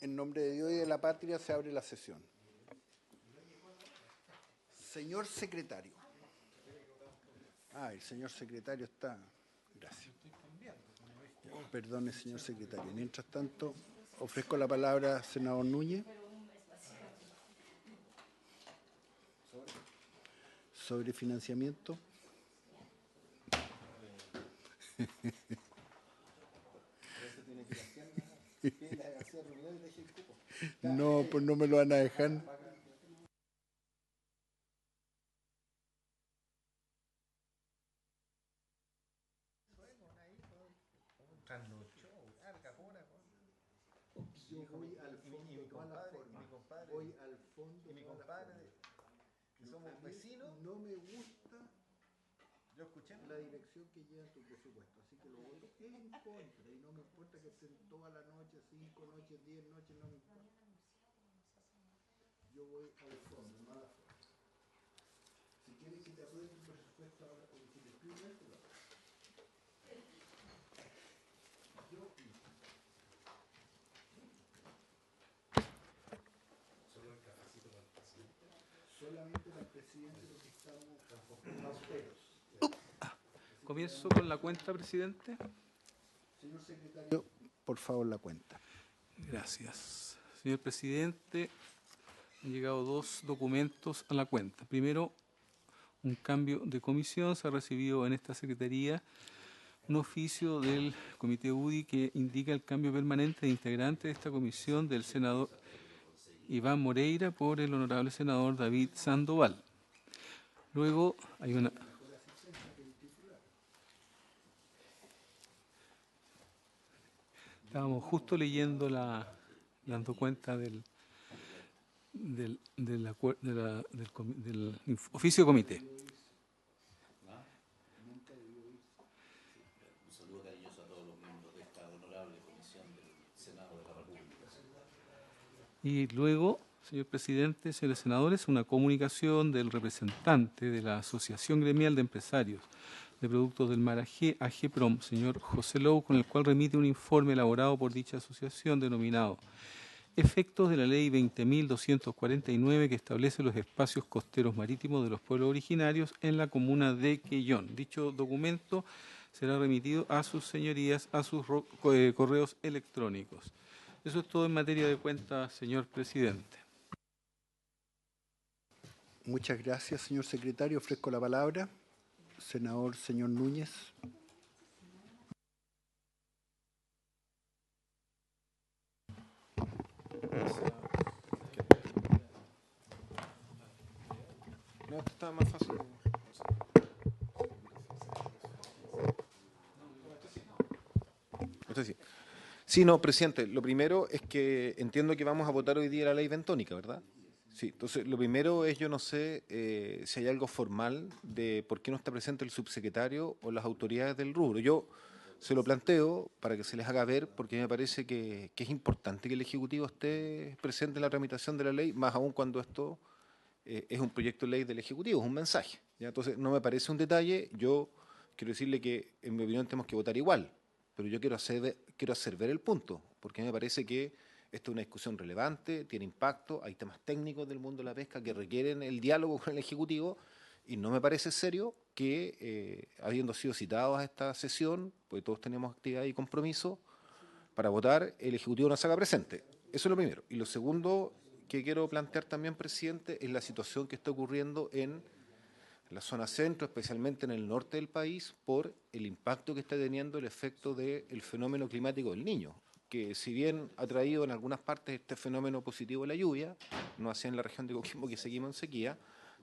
En nombre de Dios y de la patria se abre la sesión. Señor secretario. El señor secretario está. Gracias. Perdone, señor secretario. Mientras tanto, ofrezco la palabra al senador Núñez. Sobre financiamiento. No, pues no me lo van a dejar. Yo voy al fondo de todas las formas. Voy al fondo de todas las formas. Que somos vecinos. No me gusta Yo escuché la dirección que lleva tu presupuesto, así que lo voy en contra y no me importa que estén toda la noche, 5 noches, 10 noches, no me importa. Yo voy al fondo, no a la forma. Si quieres que te apruebe tu presupuesto ahora, o si te explico esto, lo hago. Solamente para el presidente porque estamos austeros. Comienzo con la cuenta, presidente. Señor secretario, por favor, la cuenta. Gracias. Señor presidente, han llegado 2 documentos a la cuenta. Primero, un cambio de comisión. Se ha recibido en esta secretaría un oficio del Comité UDI que indica el cambio permanente de integrante de esta comisión del senador Iván Moreira por el honorable senador David Sandoval. Luego hay una... Estábamos justo leyendo dando cuenta del oficio de comité. Un saludo cariñoso a todos los miembros de esta honorable comisión del Senado de la República. Y luego, señor presidente, señores senadores, una comunicación del representante de la Asociación Gremial de Empresarios de Productos del Mar AGPROM, señor José Lou, con el cual remite un informe elaborado por dicha asociación denominado Efectos de la Ley 20.249 que establece los espacios costeros marítimos de los pueblos originarios en la comuna de Quellón. Dicho documento será remitido a sus señorías, a sus correos electrónicos. Eso es todo en materia de cuenta, señor presidente. Muchas gracias, señor secretario. Ofrezco la palabra. Senador, señor Núñez. No, esto está más fácil. Esto sí. Sí, no, presidente, lo primero es que entiendo que vamos a votar hoy día la ley bentónica, ¿verdad? Sí, entonces lo primero es, yo no sé si hay algo formal de por qué no está presente el subsecretario o las autoridades del rubro. Yo se lo planteo para que se les haga ver, porque me parece que es importante que el Ejecutivo esté presente en la tramitación de la ley, más aún cuando esto es un proyecto de ley del Ejecutivo, es un mensaje, ¿ya? Entonces no me parece un detalle. Yo quiero decirle que, en mi opinión, tenemos que votar igual, pero yo quiero hacer ver el punto, porque me parece que esta es una discusión relevante, tiene impacto, hay temas técnicos del mundo de la pesca que requieren el diálogo con el Ejecutivo, y no me parece serio que, habiendo sido citados a esta sesión, pues todos tenemos actividad y compromiso para votar, el Ejecutivo no se haga presente. Eso es lo primero. Y lo segundo que quiero plantear también, presidente, es la situación que está ocurriendo en la zona centro, especialmente en el norte del país, por el impacto que está teniendo el efecto del fenómeno climático del Niño, que si bien ha traído en algunas partes este fenómeno positivo de la lluvia, no así en la región de Coquimbo, que seguimos en sequía,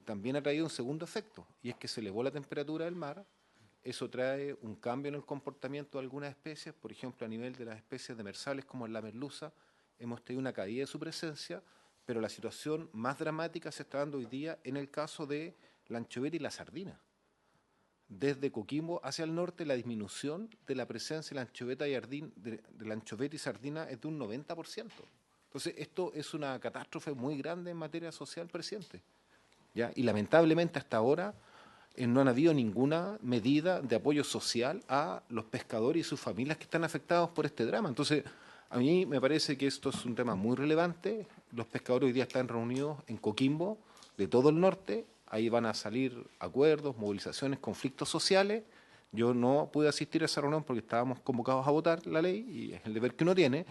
también ha traído un segundo efecto, y es que se elevó la temperatura del mar. Eso trae un cambio en el comportamiento de algunas especies, por ejemplo, a nivel de las especies demersales como la merluza, hemos tenido una caída de su presencia, pero la situación más dramática se está dando hoy día en el caso de la anchoveta y la sardina. Desde Coquimbo hacia el norte, la disminución de la presencia de la anchoveta y sardina es de un 90%. Entonces, esto es una catástrofe muy grande en materia social, presidente, ¿ya? Y lamentablemente hasta ahora no han habido ninguna medida de apoyo social a los pescadores y sus familias que están afectados por este drama. Entonces, A mí me parece que esto es un tema muy relevante. Los pescadores hoy día están reunidos en Coquimbo, de todo el norte. Ahí van a salir acuerdos, movilizaciones, conflictos sociales. Yo no pude asistir a esa reunión porque estábamos convocados a votar la ley y es el deber que uno tiene.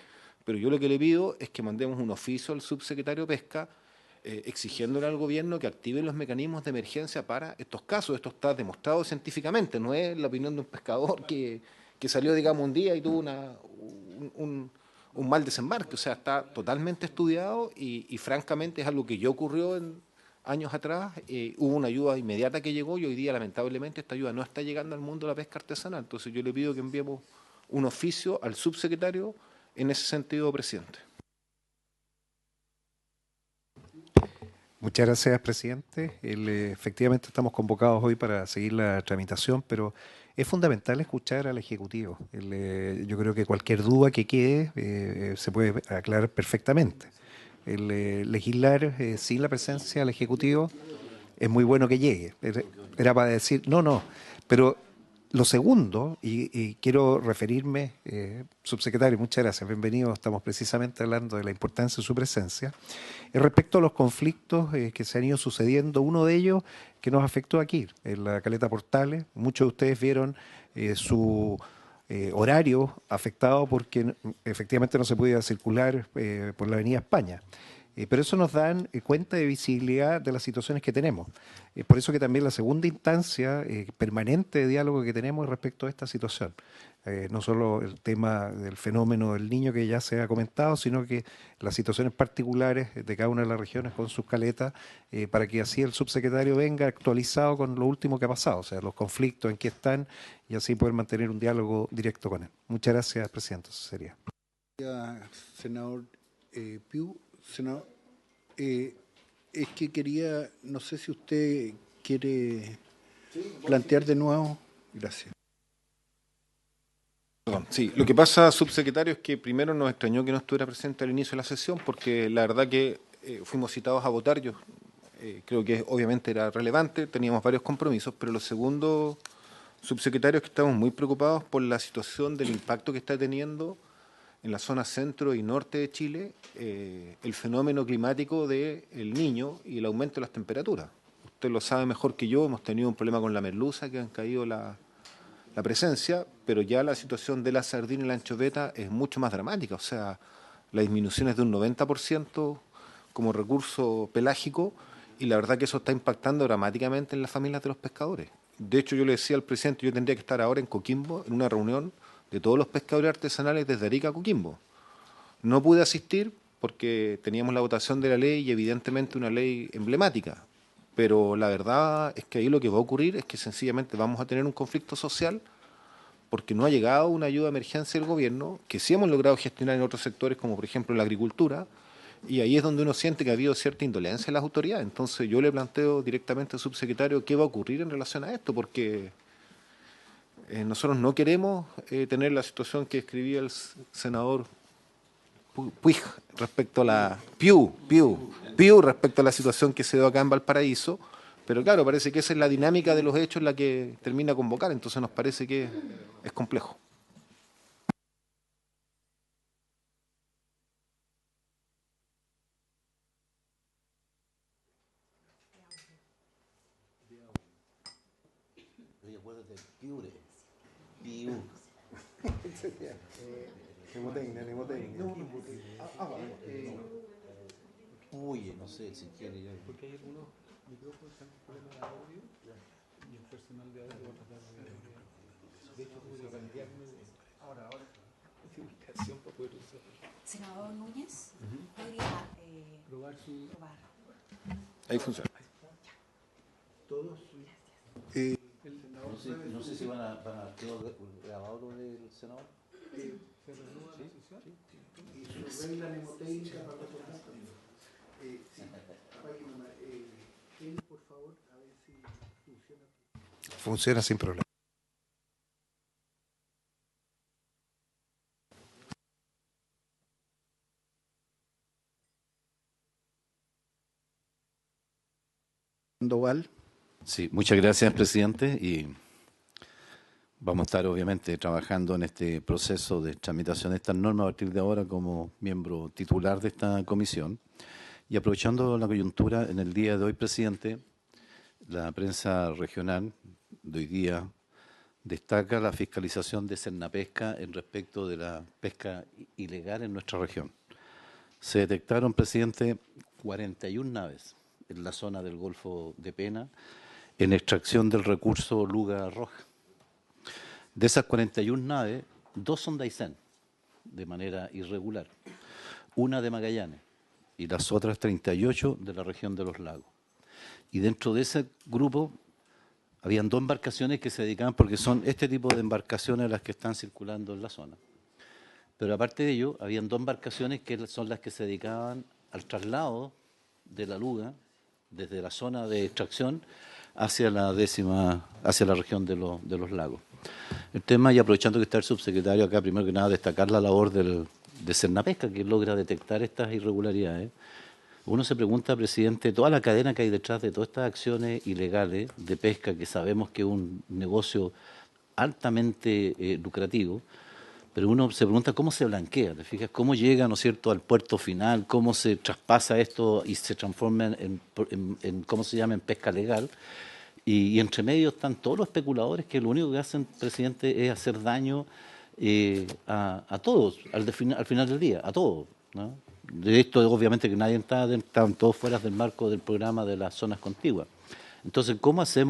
Pero yo lo que le pido es que mandemos un oficio al subsecretario de Pesca exigiéndole al gobierno que active los mecanismos de emergencia para estos casos. Esto está demostrado científicamente, no es la opinión de un pescador que salió, digamos, un día y tuvo un mal desembarque. O sea, está totalmente estudiado y francamente es algo que ya ocurrió en años atrás. Hubo una ayuda inmediata que llegó y hoy día, lamentablemente, esta ayuda no está llegando al mundo de la pesca artesanal. Entonces yo le pido que enviemos un oficio al subsecretario en ese sentido, presidente. Muchas gracias, presidente. Efectivamente estamos convocados hoy para seguir la tramitación, pero es fundamental escuchar al Ejecutivo. Yo creo que cualquier duda que quede se puede aclarar perfectamente. Legislar sin la presencia del Ejecutivo es muy bueno que llegue. Era para decir, no, pero lo segundo, y quiero referirme, subsecretario, muchas gracias, bienvenido, estamos precisamente hablando de la importancia de su presencia, respecto a los conflictos que se han ido sucediendo, uno de ellos que nos afectó aquí, en la Caleta Portales, muchos de ustedes vieron su horario afectado porque efectivamente no se podía circular por la Avenida España. Pero eso nos da cuenta de visibilidad de las situaciones que tenemos. Por eso que también la segunda instancia permanente de diálogo que tenemos respecto a esta situación. No solo el tema del fenómeno del niño que ya se ha comentado, sino que las situaciones particulares de cada una de las regiones con sus caletas, para que así el subsecretario venga actualizado con lo último que ha pasado, o sea, los conflictos en que están, y así poder mantener un diálogo directo con él. Muchas gracias, presidente. Eso sería. Senador Piu. Senador, es que quería, no sé si usted quiere plantear de nuevo. Gracias. Perdón, sí, lo que pasa, subsecretario, es que primero nos extrañó que no estuviera presente al inicio de la sesión, porque la verdad que fuimos citados a votar. Yo creo que obviamente era relevante, teníamos varios compromisos, pero lo segundo, subsecretario, es que estamos muy preocupados por la situación del impacto que está teniendo en la zona centro y norte de Chile el fenómeno climático del Niño y el aumento de las temperaturas. Usted lo sabe mejor que yo, hemos tenido un problema con la merluza, que han caído la presencia, pero ya la situación de la sardina y la anchoveta es mucho más dramática. O sea, la disminución es de un 90% como recurso pelágico y la verdad que eso está impactando dramáticamente en las familias de los pescadores. De hecho, yo le decía al presidente, yo tendría que estar ahora en Coquimbo en una reunión de todos los pescadores artesanales desde Arica a Coquimbo. No pude asistir porque teníamos la votación de la ley y evidentemente una ley emblemática, pero la verdad es que ahí lo que va a ocurrir es que sencillamente vamos a tener un conflicto social porque no ha llegado una ayuda de emergencia del gobierno, que sí hemos logrado gestionar en otros sectores como por ejemplo la agricultura, y ahí es donde uno siente que ha habido cierta indolencia en las autoridades. Entonces yo le planteo directamente al subsecretario qué va a ocurrir en relación a esto, porque nosotros no queremos tener la situación que escribía el senador Puig respecto a la Piu respecto a la situación que se dio acá en Valparaíso, pero claro, parece que esa es la dinámica de los hechos la que termina a convocar, entonces nos parece que es complejo. Oye, acuérdate, Piure. Piu. Oye, no sé si quiere yo. Porque hay algunos micrófonos que están con problemas de audio y el personal de audio va a tratar de hecho, tuve que cambiarme ahora de ubicación para poder usar. Senador Núñez, podría Probar su... probar. Ahí funciona. Todos. No sé si van a quedar grabado lo del senador. ¿Se reanuda la sesión? Y su regla mnemotécnica para recordar. Por favor, a ver si funciona. Funciona sin problema. Sandoval. Sí, muchas gracias, presidente. Y Vamos a estar obviamente trabajando en este proceso de tramitación de estas normas a partir de ahora como miembro titular de esta comisión. Y aprovechando la coyuntura, en el día de hoy, presidente, la prensa regional de hoy día destaca la fiscalización de Cernapesca en respecto de la pesca ilegal en nuestra región. Se detectaron, presidente, 41 naves en la zona del Golfo de Pena en extracción del recurso luga roja. De esas 41 naves, 2 son de Aysén, de manera irregular, una de Magallanes y las otras 38 de la región de los lagos. Y dentro de ese grupo habían 2 embarcaciones que se dedicaban, porque son este tipo de embarcaciones las que están circulando en la zona. Pero aparte de ello, habían 2 embarcaciones que son las que se dedicaban al traslado de la luga desde la zona de extracción hacia la región de los lagos. El tema, y aprovechando que está el subsecretario acá, primero que nada destacar la labor de Cernapesca, que logra detectar estas irregularidades. Uno se pregunta, presidente, toda la cadena que hay detrás de todas estas acciones ilegales de pesca, que sabemos que es un negocio altamente lucrativo, pero uno se pregunta cómo se blanquea, ¿te fijas? ¿Cómo llega, ¿no es cierto?, al puerto final? ¿Cómo se traspasa esto y se transforma en ¿cómo se llama?, en pesca legal? Y entre medio están todos los especuladores que lo único que hacen, presidente, es hacer daño a todos, al final del día, a todos, ¿no? De esto, obviamente, que nadie están todos fuera del marco del programa de las zonas contiguas. Entonces, ¿cómo se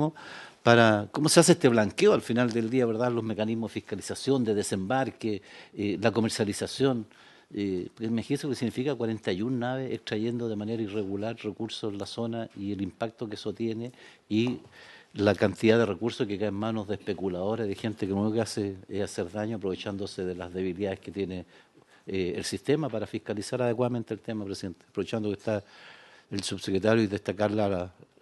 hace este blanqueo al final del día, verdad? Los mecanismos de fiscalización, de desembarque, la comercialización. Imagínense lo que significa 41 naves extrayendo de manera irregular recursos en la zona y el impacto que eso tiene y la cantidad de recursos que caen en manos de especuladores, de gente que lo único que hace es hacer daño aprovechándose de las debilidades que tiene el sistema para fiscalizar adecuadamente el tema, presidente. Aprovechando que está el subsecretario y destacar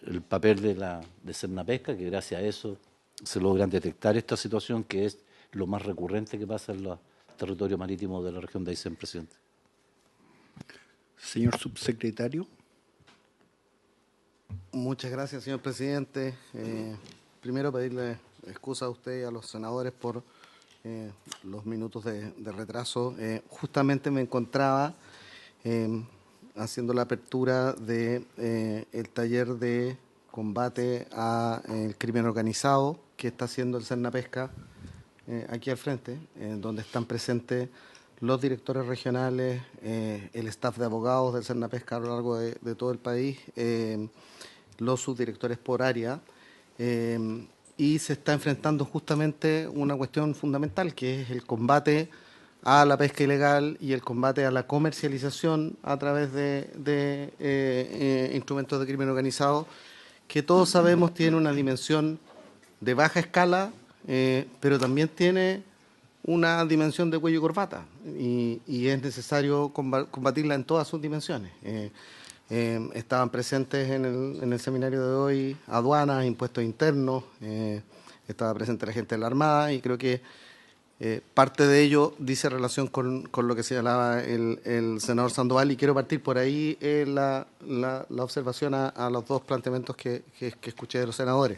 el papel de Cernapesca, que gracias a eso se logran detectar esta situación que es lo más recurrente que pasa en los territorios marítimos de la región de Aysén, presidente. Señor subsecretario. Muchas gracias, señor presidente. Primero pedirle excusa a usted y a los senadores por los minutos de retraso. Justamente me encontraba haciendo la apertura del taller de combate al crimen organizado que está haciendo el Cernapesca aquí al frente, donde están presentes los directores regionales, el staff de abogados del Cernapesca a lo largo de todo el país, los subdirectores por área, y se está enfrentando justamente una cuestión fundamental, que es el combate a la pesca ilegal y el combate a la comercialización a través de instrumentos de crimen organizado, que todos sabemos tiene una dimensión de baja escala, pero también tiene una dimensión de cuello y corbata, y es necesario combatirla en todas sus dimensiones. Estaban presentes en el seminario de hoy aduanas, impuestos internos, estaba presente la gente de la Armada, y creo que parte de ello dice relación con lo que señalaba el senador Sandoval, y quiero partir por ahí la observación a los 2 planteamientos que escuché de los senadores.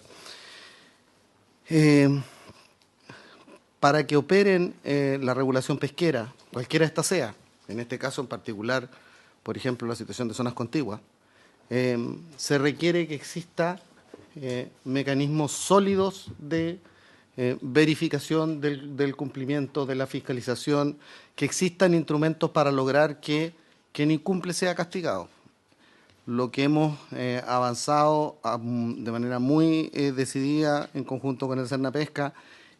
Para que operen la regulación pesquera, cualquiera esta sea, en este caso en particular, por ejemplo, la situación de zonas contiguas, se requiere que exista mecanismos sólidos de verificación del cumplimiento, de la fiscalización, que existan instrumentos para lograr que quien incumple sea castigado. Lo que hemos avanzado de manera muy decidida en conjunto con el Cernapesca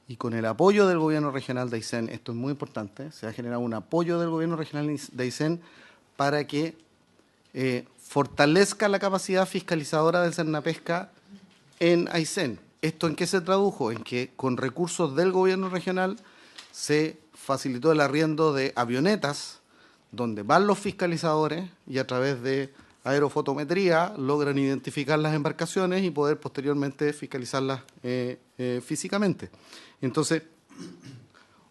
y con el apoyo del gobierno regional de Aysén, esto es muy importante, se ha generado un apoyo del gobierno regional de Aysén para que fortalezca la capacidad fiscalizadora del Cernapesca en Aysén. ¿Esto en qué se tradujo? En que con recursos del gobierno regional se facilitó el arriendo de avionetas donde van los fiscalizadores y a través de aerofotometría logran identificar las embarcaciones y poder posteriormente fiscalizarlas físicamente. Entonces,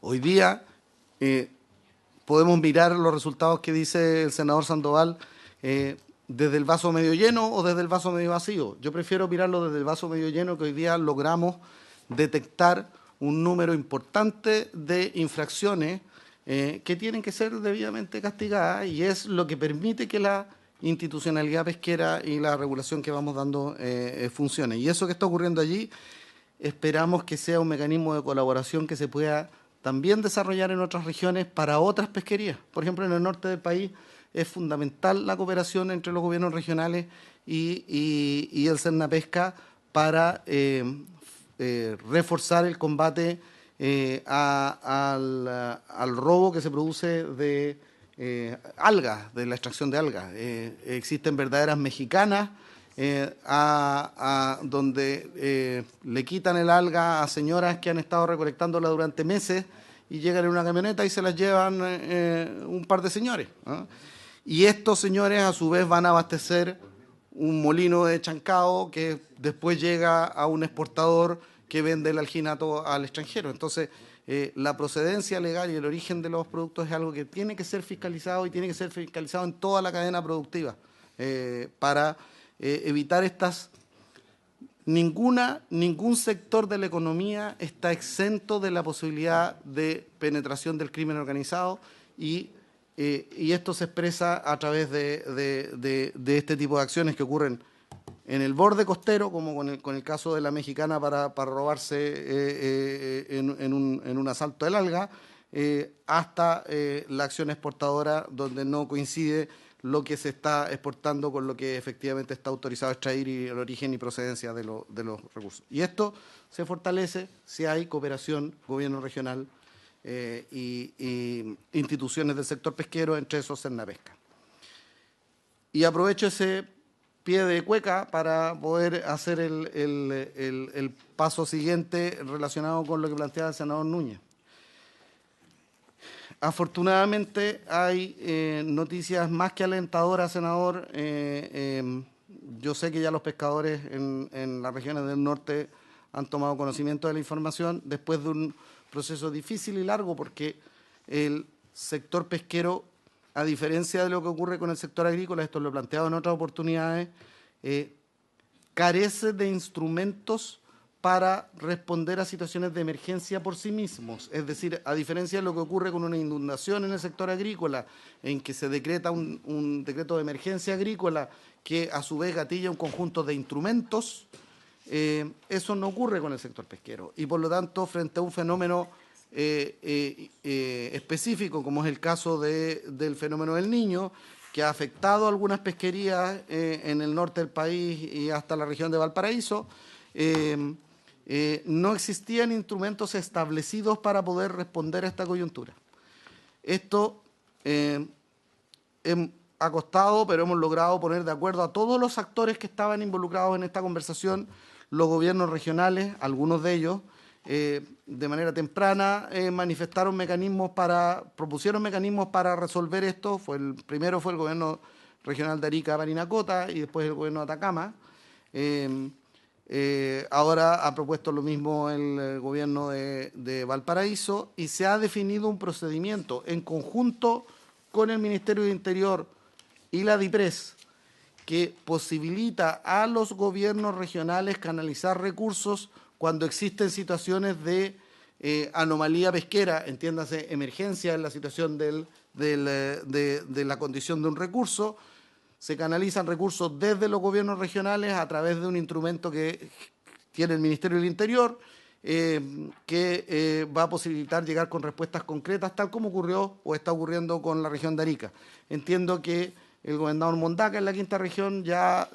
hoy día podemos mirar los resultados que dice el senador Sandoval desde el vaso medio lleno o desde el vaso medio vacío. Yo prefiero mirarlo desde el vaso medio lleno, que hoy día logramos detectar un número importante de infracciones que tienen que ser debidamente castigadas, y es lo que permite que la institucionalidad pesquera y la regulación que vamos dando funcione. Y eso que está ocurriendo allí, esperamos que sea un mecanismo de colaboración que se pueda también desarrollar en otras regiones para otras pesquerías. Por ejemplo, en el norte del país es fundamental la cooperación entre los gobiernos regionales y el Sernapesca para reforzar el combate al robo que se produce de algas, de la extracción de algas. Existen verdaderas mexicanas donde le quitan el alga a señoras que han estado recolectándola durante meses y llegan en una camioneta y se las llevan un par de señores, ¿no? Y estos señores a su vez van a abastecer un molino de chancao que después llega a un exportador que vende el alginato al extranjero. Entonces, la procedencia legal y el origen de los productos es algo que tiene que ser fiscalizado, y tiene que ser fiscalizado en toda la cadena productiva para evitar estas... Ningún sector de la economía está exento de la posibilidad de penetración del crimen organizado, y esto se expresa a través de este tipo de acciones que ocurren en el borde costero, como con el caso de la mexicana para robarse en un asalto del alga, hasta la acción exportadora, donde no coincide lo que se está exportando con lo que efectivamente está autorizado a extraer y el origen y procedencia de los recursos. Y esto se fortalece si hay cooperación, gobierno regional y instituciones del sector pesquero, entre esos Sernapesca. Y aprovecho ese pie de cueca para poder hacer el paso siguiente relacionado con lo que planteaba el senador Núñez. Afortunadamente hay noticias más que alentadoras, senador. Yo sé que ya los pescadores en las regiones del norte han tomado conocimiento de la información después de un proceso difícil y largo, porque el sector pesquero, a diferencia de lo que ocurre con el sector agrícola, esto lo he planteado en otras oportunidades, carece de instrumentos para responder a situaciones de emergencia por sí mismos. Es decir, a diferencia de lo que ocurre con una inundación en el sector agrícola, en que se decreta un decreto de emergencia agrícola que a su vez gatilla un conjunto de instrumentos, eso no ocurre con el sector pesquero. Y por lo tanto, frente a un fenómeno específico, como es el caso del fenómeno del Niño, que ha afectado a algunas pesquerías en el norte del país y hasta la región de Valparaíso, no existían instrumentos establecidos para poder responder a esta coyuntura. Esto ha costado, pero hemos logrado poner de acuerdo a todos los actores que estaban involucrados en esta conversación, los gobiernos regionales, algunos de ellos, de manera temprana propusieron mecanismos para resolver esto. Primero fue el gobierno regional de Arica, Parinacota, y después el gobierno de Atacama. Ahora ha propuesto lo mismo el gobierno de Valparaíso, y se ha definido un procedimiento en conjunto con el Ministerio de Interior y la DIPRES que posibilita a los gobiernos regionales canalizar recursos cuando existen situaciones de anomalía pesquera, entiéndase emergencia en la situación de la condición de un recurso. Se canalizan recursos desde los gobiernos regionales a través de un instrumento que tiene el Ministerio del Interior, que va a posibilitar llegar con respuestas concretas, tal como ocurrió o está ocurriendo con la región de Arica. Entiendo que el gobernador Mondaca en la quinta región ya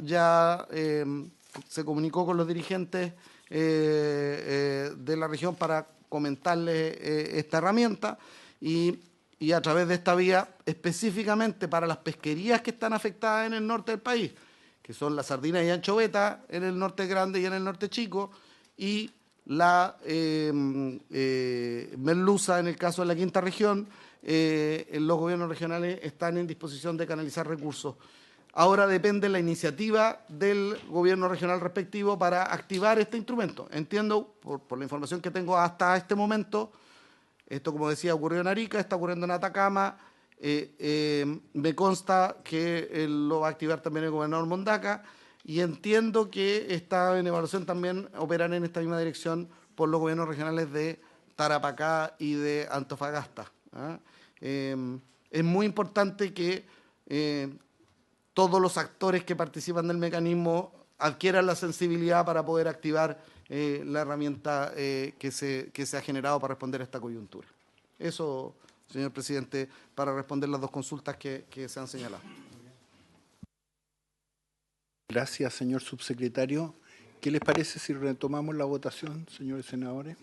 se comunicó con los dirigentes de la región para comentarles esta herramienta, y a través de esta vía, específicamente para las pesquerías que están afectadas en el norte del país, que son la sardina y anchoveta en el norte grande y en el norte chico, y la merluza en el caso de la quinta región, los gobiernos regionales están en disposición de canalizar recursos. Ahora depende la iniciativa del gobierno regional respectivo para activar este instrumento. Entiendo, por la información que tengo hasta este momento, esto, como decía, ocurrió en Arica, está ocurriendo en Atacama. Me consta que lo va a activar también el gobernador Mondaca, y entiendo que está en evaluación también, operan en esta misma dirección por los gobiernos regionales de Tarapacá y de Antofagasta. Es muy importante que todos los actores que participan del mecanismo adquieran la sensibilidad para poder activar la herramienta que se ha generado para responder a esta coyuntura. Eso, señor presidente, para responder las dos consultas que se han señalado. Gracias, señor subsecretario. ¿Qué les parece si retomamos la votación, señores senadores?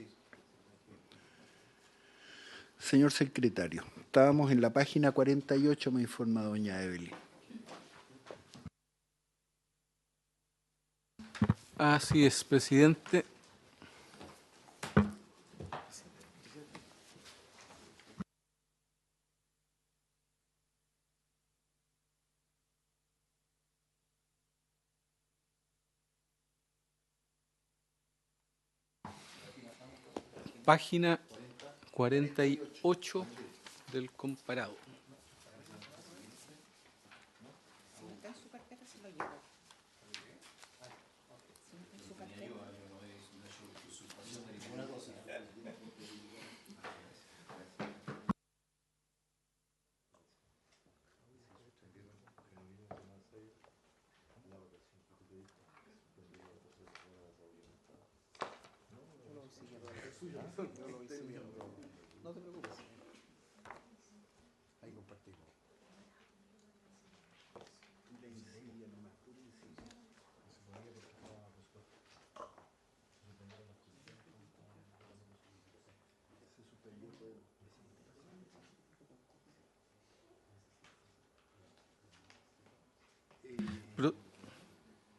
Señor secretario, estábamos en la página 48, me informa doña Evelyn. Así es, presidente. Página 48 del comparado.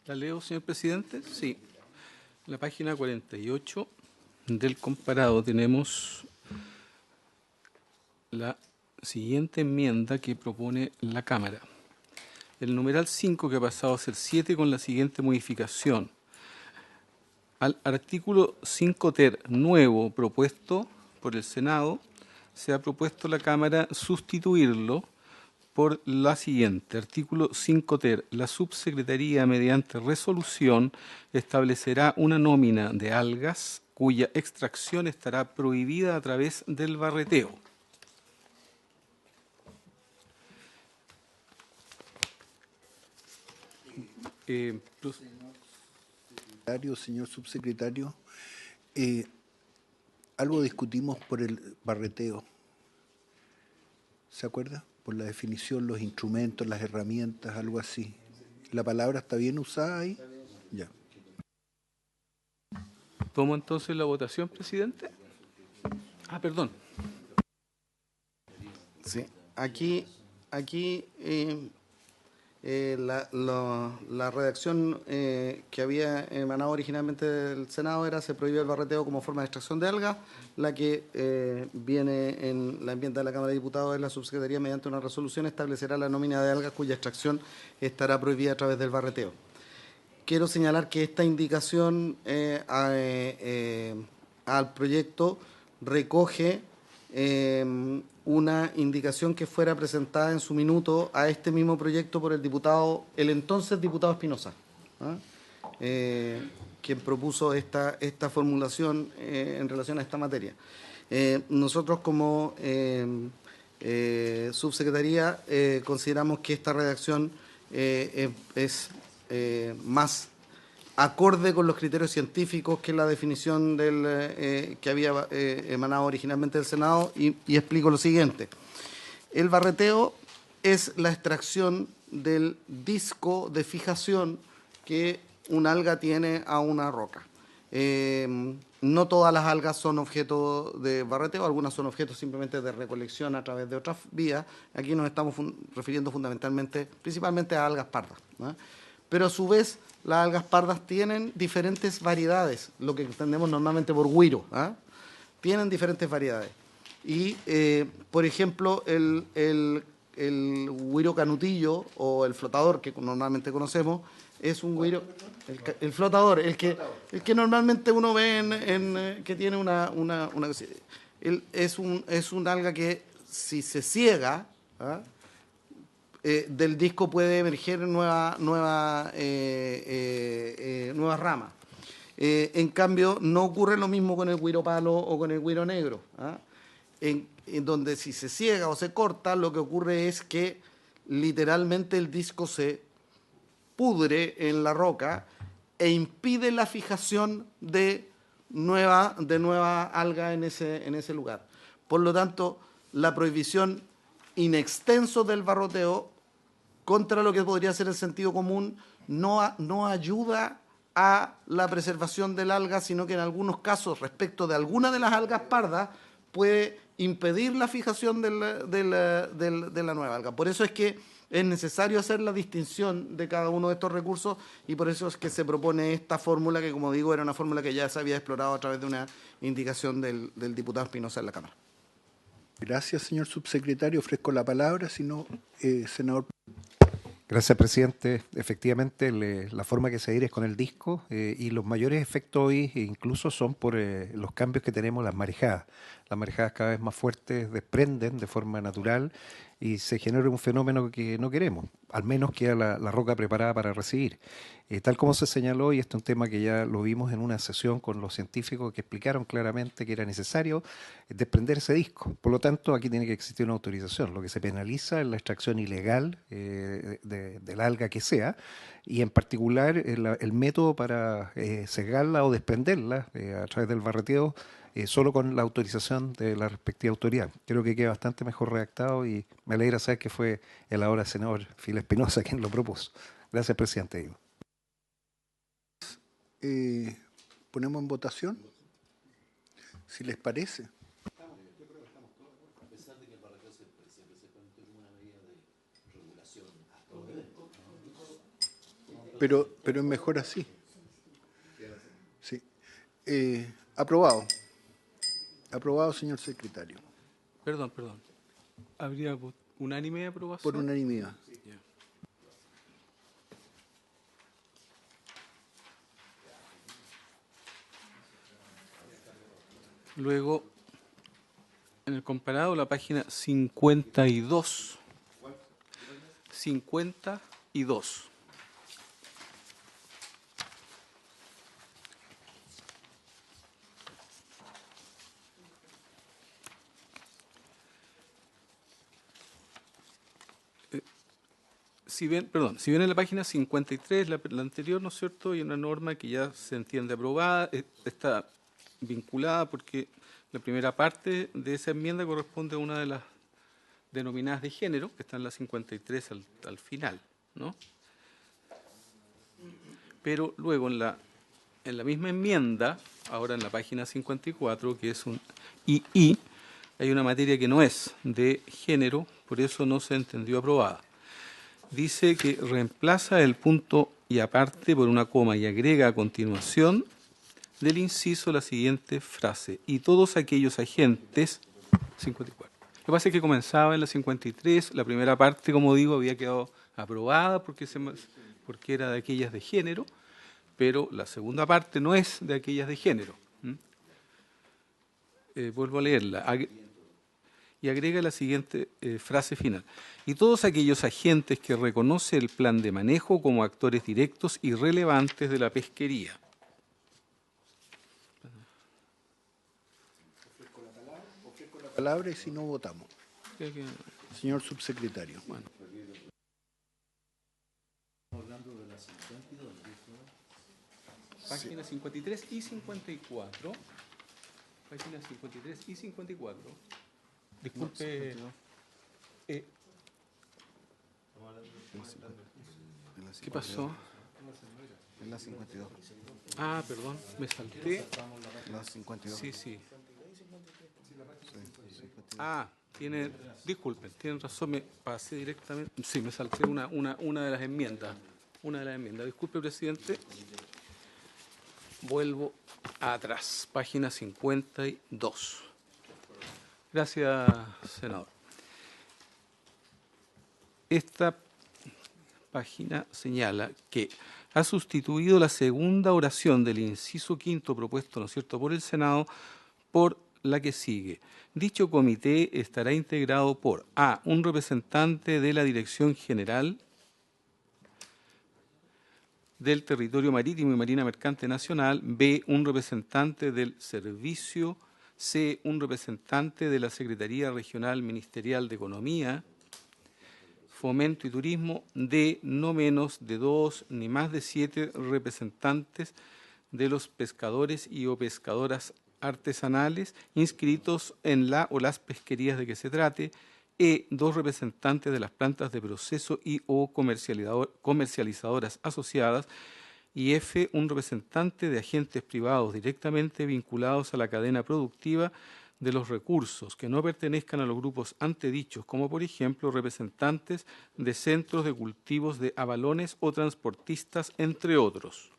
¿La leo, señor presidente? Sí. En la página 48 del comparado tenemos la siguiente enmienda que propone la Cámara. El numeral 5, que ha pasado a ser 7, con la siguiente modificación. Al artículo 5 ter nuevo propuesto por el Senado, se ha propuesto la Cámara sustituirlo por la siguiente. Artículo 5 ter. La subsecretaría, mediante resolución, establecerá una nómina de algas cuya extracción estará prohibida a través del barreteo. Señor subsecretario, algo discutimos por el barreteo. ¿Se acuerda? Por la definición, los instrumentos, las herramientas, algo así. ¿La palabra está bien usada ahí? Ya. ¿Tomo entonces la votación, presidente? Perdón. Sí, aquí la redacción que había emanado originalmente del Senado era: se prohíbe el barreteo como forma de extracción de algas. La que viene en la enmienda de la Cámara de Diputados es: la subsecretaría, mediante una resolución, establecerá la nómina de algas cuya extracción estará prohibida a través del barreteo. Quiero señalar que esta indicación al proyecto recoge una indicación que fuera presentada en su minuto a este mismo proyecto por el entonces diputado Espinosa, quien propuso esta formulación en relación a esta materia. Nosotros como subsecretaría consideramos que esta redacción es más acorde con los criterios científicos que la definición que había emanado originalmente del Senado, y explico lo siguiente. El barreteo es la extracción del disco de fijación que un alga tiene a una roca. No todas las algas son objeto de barreteo, algunas son objetos simplemente de recolección a través de otras vías. Aquí nos estamos refiriendo principalmente a algas pardas, ¿no? Pero a su vez las algas pardas tienen diferentes variedades, lo que entendemos normalmente por güiro, tienen diferentes variedades. Y, por ejemplo, el güiro canutillo o el flotador que normalmente conocemos es un güiro, el flotador, el que normalmente uno ve que tiene una es un alga que, si se ciega, del disco puede emerger nuevas ramas. En cambio, no ocurre lo mismo con el güiro palo o con el güiro negro, ¿ah? En donde si se ciega o se corta, lo que ocurre es que literalmente el disco se pudre en la roca e impide la fijación de nueva alga en ese lugar. Por lo tanto, la prohibición in extenso del barroteo, contra lo que podría ser el sentido común, no ayuda a la preservación del alga, sino que en algunos casos, respecto de alguna de las algas pardas, puede impedir la fijación de la nueva alga. Por eso es que es necesario hacer la distinción de cada uno de estos recursos y por eso es que se propone esta fórmula que, como digo, era una fórmula que ya se había explorado a través de una indicación del diputado Espinosa en la Cámara. Gracias, señor subsecretario. Ofrezco la palabra, si no, senador. Gracias, presidente. Efectivamente, la forma que seguir es con el disco y los mayores efectos hoy incluso son por los cambios que tenemos, las marejadas. Las marejadas cada vez más fuertes desprenden de forma natural y se genera un fenómeno que no queremos, al menos queda la roca preparada para recibir. Tal como se señaló, y este es un tema que ya lo vimos en una sesión con los científicos que explicaron claramente que era necesario desprender ese disco. Por lo tanto, aquí tiene que existir una autorización. Lo que se penaliza es la extracción ilegal del alga que sea, y en particular el método para cegarla o desprenderla a través del barreteo, solo con la autorización de la respectiva autoridad. Creo que queda bastante mejor redactado y me alegra saber que fue el ahora senador Phil Espinosa quien lo propuso. Gracias, presidente. Ponemos en votación, si les parece. Pero es mejor así. Sí. Aprobado. Aprobado, señor secretario. Perdón. ¿Habría unánime aprobación? Por unanimidad. Luego, en el comparado, la página 52. 52. Si bien en la página 53, la anterior, ¿no es cierto?, hay una norma que ya se entiende aprobada, está vinculada porque la primera parte de esa enmienda corresponde a una de las denominadas de género, que está en la 53 al final, ¿no? Pero luego en la misma enmienda, ahora en la página 54, que es un II, hay una materia que no es de género, por eso no se entendió aprobada. Dice que reemplaza el punto y aparte por una coma y agrega a continuación del inciso la siguiente frase: y todos aquellos agentes, 54. Lo que pasa es que comenzaba en la 53, la primera parte, como digo, había quedado aprobada porque era de aquellas de género, pero la segunda parte no es de aquellas de género. Vuelvo a leerla. Y agrega la siguiente frase final: y todos aquellos agentes que reconoce el plan de manejo como actores directos y relevantes de la pesquería. Ofrezco la palabra y si no, votamos. Señor subsecretario. Bueno. Página 53 y 54. Página 53 y 54. Disculpe. ¿Qué pasó? En la 52. Ah, perdón, me salté. La 52. Sí. Disculpen, tienen razón, me pasé directamente. Sí, me salté una de las enmiendas. Disculpe, presidente. Vuelvo atrás, página 52. Gracias, senador. Esta página señala que ha sustituido la segunda oración del inciso quinto propuesto, ¿no es cierto?, por el Senado, por la que sigue. Dicho comité estará integrado por A, un representante de la Dirección General, del Territorio Marítimo y Marina Mercante Nacional, B, un representante del Servicio, C, un representante de la Secretaría Regional Ministerial de Economía, Fomento y Turismo, D, no menos de 2 ni más de 7 representantes de los pescadores y o pescadoras artesanales inscritos en la o las pesquerías de que se trate, E, 2 representantes de las plantas de proceso y o comercializadoras asociadas, y F, un representante de agentes privados directamente vinculados a la cadena productiva de los recursos que no pertenezcan a los grupos antedichos, como por ejemplo representantes de centros de cultivos de abalones o transportistas, entre otros.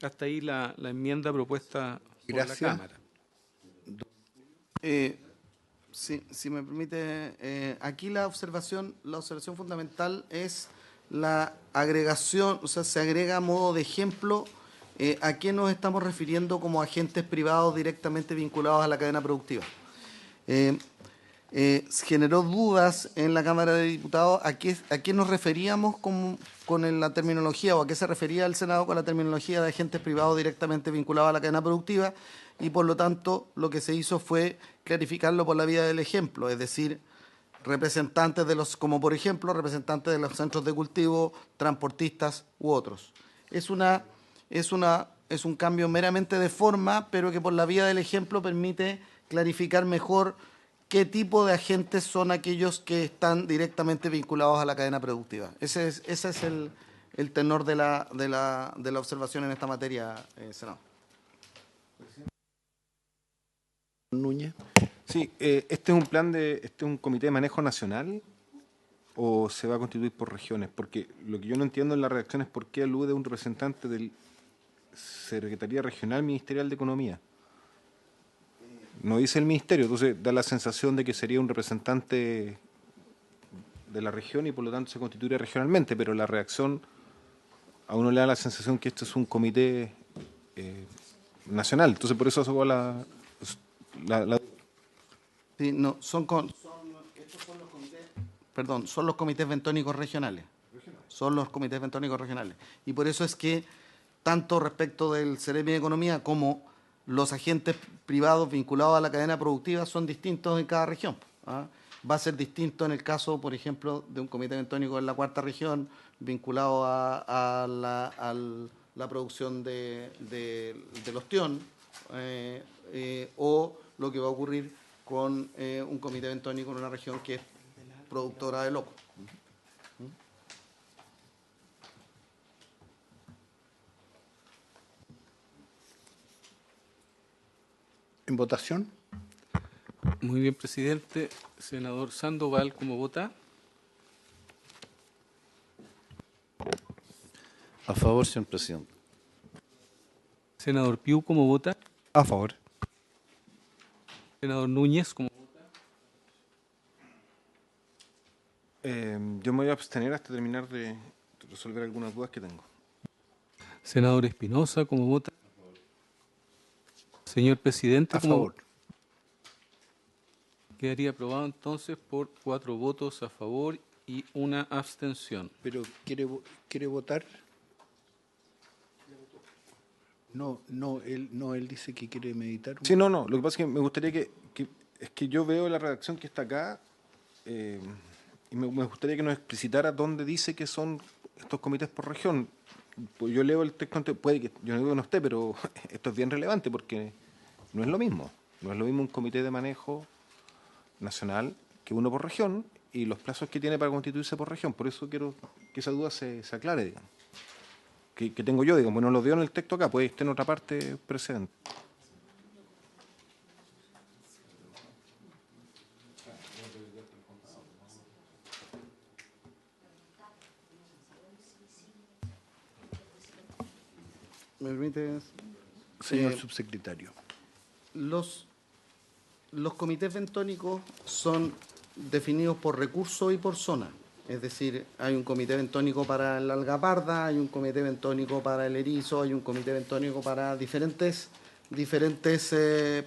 Hasta ahí la enmienda propuesta por Gracias. la Cámara. Si me permite, aquí la observación fundamental es la agregación, o sea, se agrega a modo de ejemplo a qué nos estamos refiriendo como agentes privados directamente vinculados a la cadena productiva. Generó dudas en la Cámara de Diputados a qué nos referíamos con la terminología, o a qué se refería el Senado con la terminología de agentes privados directamente vinculados a la cadena productiva, y por lo tanto lo que se hizo fue clarificarlo por la vía del ejemplo, es decir, representantes de los, como por ejemplo, representantes de los centros de cultivo, transportistas u otros. Es un cambio meramente de forma, pero que por la vía del ejemplo permite clarificar mejor qué tipo de agentes son aquellos que están directamente vinculados a la cadena productiva. Ese es el tenor de la observación en esta materia, Senado. Núñez. Sí, ¿este es un comité de manejo nacional o se va a constituir por regiones? Porque lo que yo no entiendo en la redacción es por qué alude un representante del Secretaría Regional Ministerial de Economía. No dice el ministerio, entonces da la sensación de que sería un representante de la región y por lo tanto se constituiría regionalmente, pero la redacción a uno le da la sensación que este es un comité nacional. Entonces por eso hago la Sí, no, son los comités bentónicos regionales. Son los comités bentónicos regionales. Y por eso es que, tanto respecto del Ceremi de Economía como los agentes privados vinculados a la cadena productiva son distintos en cada región. ¿Ah? Va a ser distinto en el caso, por ejemplo, de un comité bentónico en la cuarta región vinculado a la producción del ostión, o lo que va a ocurrir con un comité bentónico en una región que es productora de loco. ¿En votación? Muy bien, presidente. Senador Sandoval, ¿cómo vota? A favor, señor presidente. Senador Piu, ¿cómo vota? A favor. Senador Núñez, ¿cómo vota? yo me voy a abstener hasta terminar de resolver algunas dudas que tengo. Senador Espinosa, ¿cómo vota? Señor presidente, A ¿cómo favor. vota? Quedaría aprobado entonces por 4 votos a favor y 1 abstención. ¿Pero quiere votar? No, él dice que quiere meditar. Sí, no, lo que pasa es que me gustaría es que yo veo la redacción que está acá y me gustaría que nos explicitara dónde dice que son estos comités por región. Pues yo leo el texto, puede que yo no digo que no esté, pero esto es bien relevante porque no es lo mismo. No es lo mismo un comité de manejo nacional que uno por región y los plazos que tiene para constituirse por región. Por eso quiero que esa duda se aclare, digamos. Que tengo yo, digamos, no lo veo en el texto acá, puede estar en otra parte precedente. ¿Me permites? Señor subsecretario. Los comités bentónicos son definidos por recurso y por zona. Es decir, hay un comité bentónico para el alga parda, hay un comité bentónico para el erizo, hay un comité bentónico para diferentes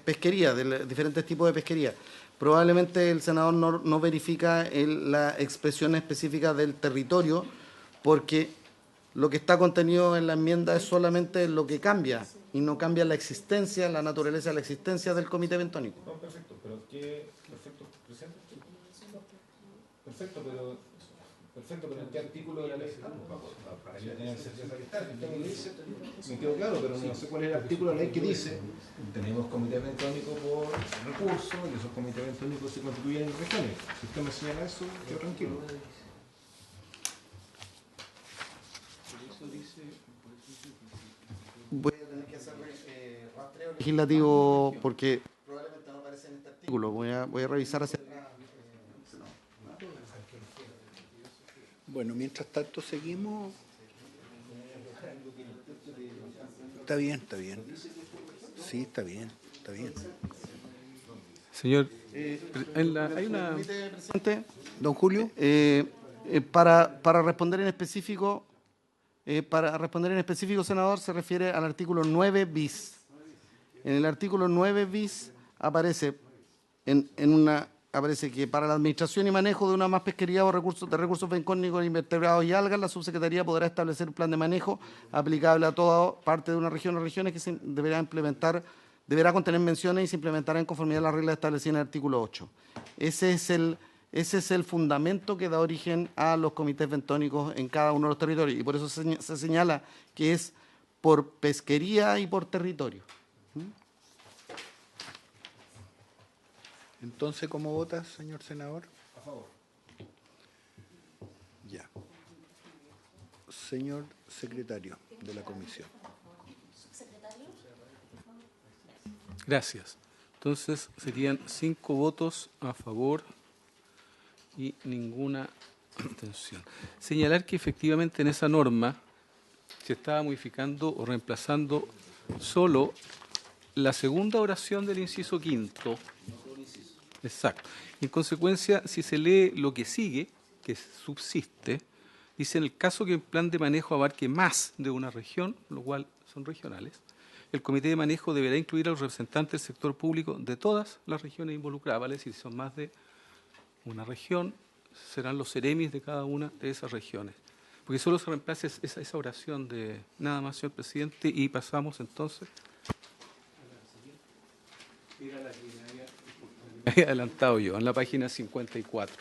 pesquerías, diferentes tipos de pesquería. Probablemente el senador no verifica la expresión específica del territorio, porque lo que está contenido en la enmienda es solamente lo que cambia y no cambia la existencia, la naturaleza de la existencia del comité bentónico. No, perfecto, pero ¿qué? Perfecto, presidente. Perfecto, pero ¿en qué artículo de la ley estamos? Para yo tener certeza que está. Me quedó claro, pero no sé cuál es el artículo de la ley que dice tenemos comité bentónico por recursos y esos comités bentónicos se constituyen en regiones. Si usted me señala eso, quedo tranquilo. Voy a tener que hacer rastreo legislativo porque probablemente no aparece en este artículo. Voy a revisar hacia atrás. Bueno, mientras tanto seguimos. Está bien, está bien. Sí, está bien, está bien. Señor, hay una... Presidente, Don Julio. para responder en específico, senador, se refiere al artículo 9 bis. En el artículo 9 bis aparece aparece que para la administración y manejo de una más pesquería o de recursos bencónicos, invertebrados y algas, la subsecretaría podrá establecer un plan de manejo aplicable a toda parte de una región o regiones que se deberá contener menciones y se implementará en conformidad a las reglas establecidas en el artículo 8. Ese es el fundamento que da origen a los comités bentónicos en cada uno de los territorios y por eso se señala que es por pesquería y por territorio. Entonces, ¿cómo vota, señor senador? A favor. Ya. Señor secretario de la comisión. Gracias. Entonces serían 5 votos a favor y ninguna abstención. Señalar que efectivamente en esa norma se estaba modificando o reemplazando solo la segunda oración del inciso quinto. Exacto. En consecuencia, si se lee lo que sigue, que subsiste, dice en el caso que el plan de manejo abarque más de una región, lo cual son regionales, el comité de manejo deberá incluir a los representantes del sector público de todas las regiones involucradas, ¿vale? Si son más de una región, serán los seremis de cada una de esas regiones. Porque solo se reemplaza esa oración de nada más, señor presidente, y pasamos entonces... Me había adelantado yo, en la página 54.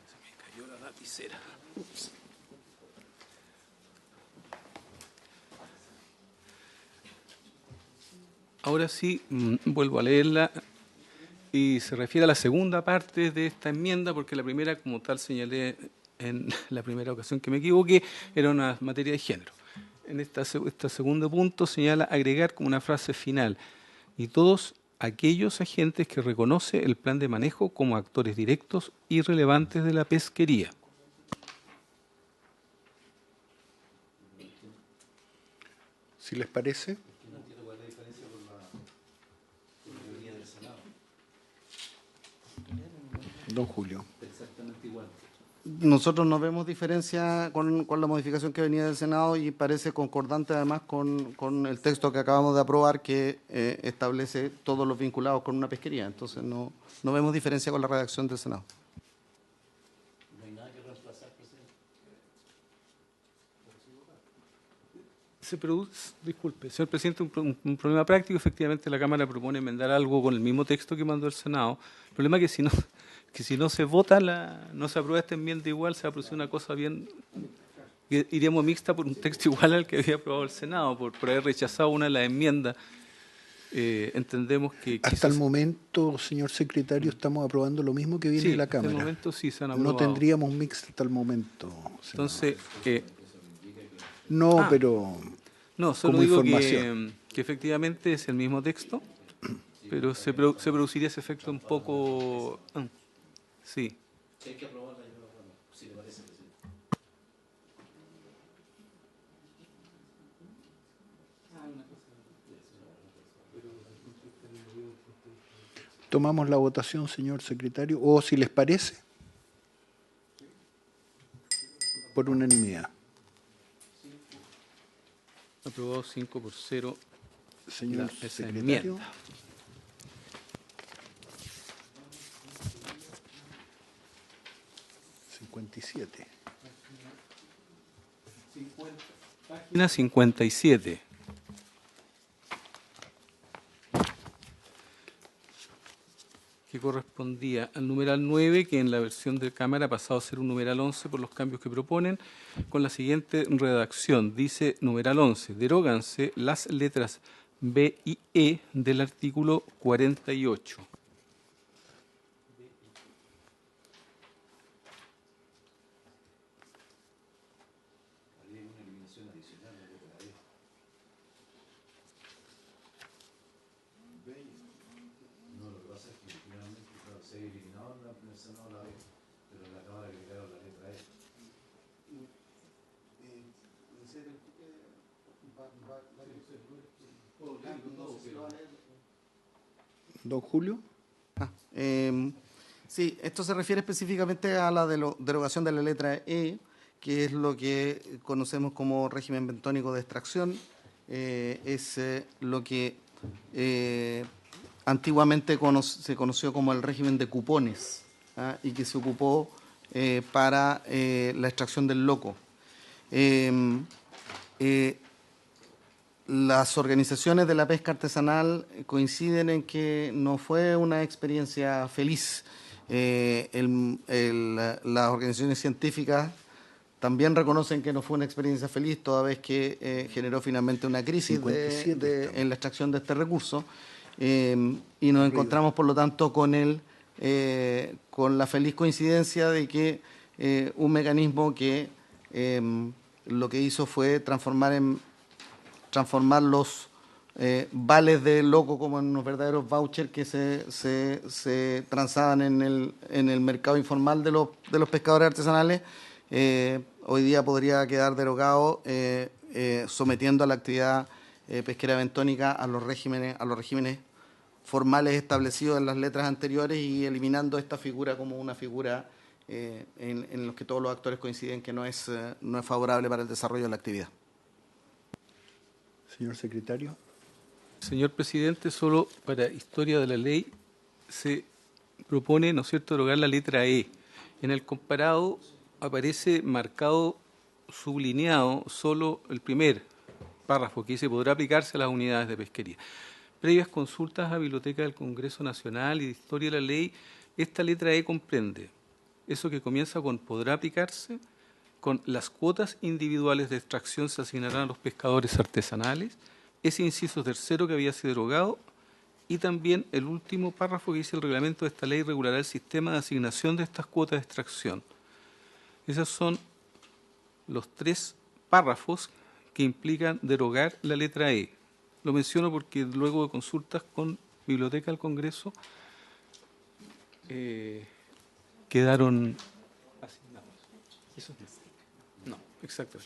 Se me cayó la lapicera. Ups. Ahora sí, vuelvo a leerla y se refiere a la segunda parte de esta enmienda, porque la primera, como tal señalé en la primera ocasión que me equivoqué, era una materia de género. En este segundo punto señala agregar como una frase final, y todos aquellos agentes que reconoce el plan de manejo como actores directos y relevantes de la pesquería. Si les parece. Don Julio. Nosotros no vemos diferencia con la modificación que venía del Senado y parece concordante además con el texto que acabamos de aprobar que establece todos los vinculados con una pesquería. Entonces no vemos diferencia con la redacción del Senado. No hay nada que reemplazar, presidente. Disculpe, señor presidente, un problema práctico. Efectivamente, la Cámara propone enmendar algo con el mismo texto que mandó el Senado. El problema es que si no se vota, no se aprueba esta enmienda igual, se va a producir una cosa bien... Iríamos mixta por un texto igual al que había aprobado el Senado, por haber rechazado una de las enmiendas. Entendemos que... Hasta el momento, señor secretario, estamos aprobando lo mismo que viene de la Cámara. Hasta el momento sí se han aprobado. No tendríamos mix hasta el momento. Entonces... pero... No, solo como digo información. que efectivamente es el mismo texto, pero se produciría ese efecto un poco... Sí. Si hay que aprobarla, yo lo apruebo, si le parece, presidente. Tomamos la votación, señor secretario, o si les parece, por unanimidad. Aprobado 5-0. Señor esa secretario. enmienda. 57. Página 57. Que correspondía al numeral 9, que en la versión de Cámara ha pasado a ser un numeral 11 por los cambios que proponen, con la siguiente redacción. Dice numeral 11, deróganse las letras B y E del artículo 48. Don Julio. Sí, esto se refiere específicamente a la derogación de la letra E, que es lo que conocemos como régimen bentónico de extracción. Es lo que antiguamente se conoció como el régimen de cupones, y que se ocupó para la extracción del loco. Las organizaciones de la pesca artesanal coinciden en que no fue una experiencia feliz. Las organizaciones científicas también reconocen que no fue una experiencia feliz, toda vez que generó finalmente una crisis en la extracción de este recurso. Y nos encontramos, por lo tanto, con la feliz coincidencia de que un mecanismo que lo que hizo fue transformar los vales de loco como en unos verdaderos vouchers que se transaban en el mercado informal de los pescadores artesanales. Hoy día podría quedar derogado, sometiendo a la actividad pesquera bentónica a los regímenes formales establecidos en las letras anteriores, y eliminando esta figura como una figura en los que todos los actores coinciden que no es favorable para el desarrollo de la actividad. Señor secretario. Señor presidente, solo para historia de la ley se propone, ¿no es cierto?, derogar la letra E. En el comparado aparece marcado, sublineado, solo el primer párrafo, que dice podrá aplicarse a las unidades de pesquería. Previas consultas a Biblioteca del Congreso Nacional y de Historia de la Ley, esta letra E comprende eso que comienza con podrá aplicarse, con las cuotas individuales de extracción se asignarán a los pescadores artesanales, ese inciso tercero que había sido derogado, y también el último párrafo que dice el reglamento de esta ley regulará el sistema de asignación de estas cuotas de extracción. Esos son los tres párrafos que implican derogar la letra E. Lo menciono porque luego de consultas con Biblioteca del Congreso quedaron asignados. ¿Eso? No, exacto.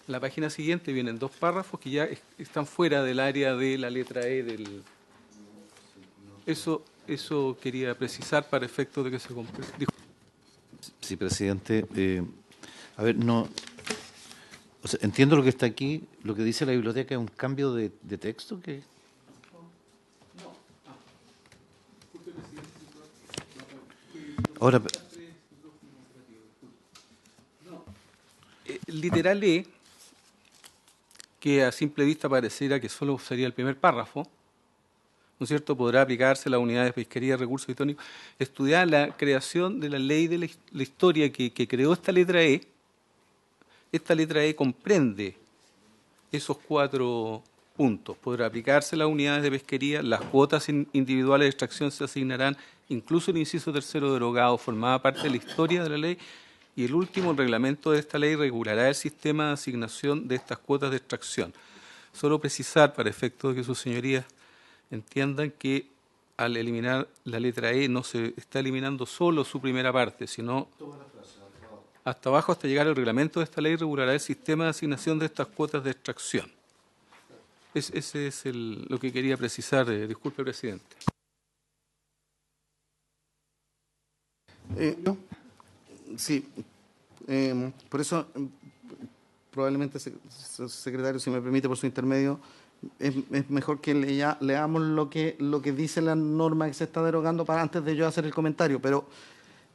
En la página siguiente vienen dos párrafos que ya están fuera del área de la letra E del... Eso quería precisar para efecto de que se complete. Sí, presidente. A ver, no... O sea, entiendo lo que está aquí, lo que dice la biblioteca es un cambio de texto que... Ahora... Literal E, que a simple vista pareciera que solo sería el primer párrafo, ¿no es cierto?, podrá aplicarse a la unidad de pesquería de recursos bentónicos. Estudiar la creación de la ley de la historia que creó esta letra E. Esta letra E comprende esos 4 puntos. Podrá aplicarse a las unidades de pesquería, las cuotas individuales de extracción se asignarán, incluso el inciso tercero derogado formaba parte de la historia de la ley, y el último, el reglamento de esta ley regulará el sistema de asignación de estas cuotas de extracción. Solo precisar, para efecto de que sus señorías entiendan que al eliminar la letra E no se está eliminando solo su primera parte, sino hasta abajo, hasta llegar al reglamento de esta ley regulará el sistema de asignación de estas cuotas de extracción. Ese es lo que quería precisar. Disculpe, presidente. Sí, por eso probablemente, secretario, si me permite, por su intermedio, es mejor que leamos lo que dice la norma que se está derogando para antes de yo hacer el comentario, pero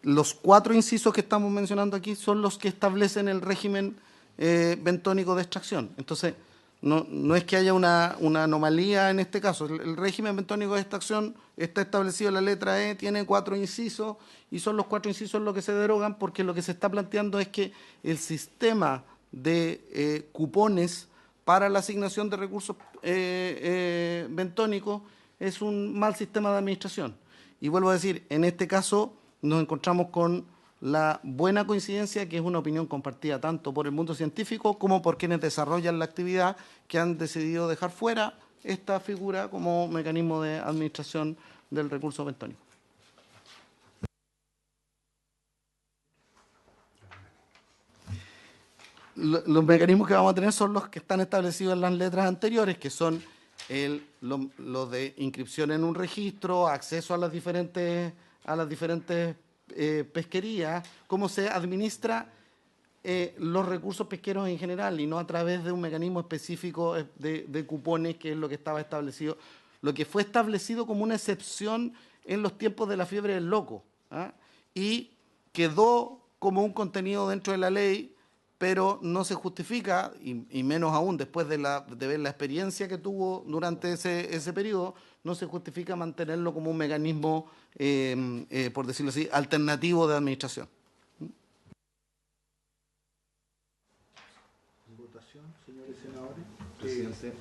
los 4 incisos que estamos mencionando aquí son los que establecen el régimen bentónico de extracción. Entonces, no es que haya una anomalía en este caso. El régimen bentónico de extracción está establecido en la letra E, tiene 4 incisos, y son los 4 incisos los que se derogan, porque lo que se está planteando es que el sistema de cupones para la asignación de recursos bentónicos es un mal sistema de administración. Y vuelvo a decir, en este caso nos encontramos con la buena coincidencia, que es una opinión compartida tanto por el mundo científico como por quienes desarrollan la actividad, que han decidido dejar fuera esta figura como mecanismo de administración del recurso bentónico. Los mecanismos que vamos a tener son los que están establecidos en las letras anteriores, que son los de inscripción en un registro, acceso a las diferentes pesquerías, cómo se administra los recursos pesqueros en general, y no a través de un mecanismo específico de cupones, que es lo que estaba establecido, lo que fue establecido como una excepción en los tiempos de la fiebre del loco, ¿ah? Y quedó como un contenido dentro de la ley, pero no se justifica, y menos aún después de ver la experiencia que tuvo durante ese periodo, no se justifica mantenerlo como un mecanismo, por decirlo así, alternativo de administración. ¿Votación, señores senadores? Presidente.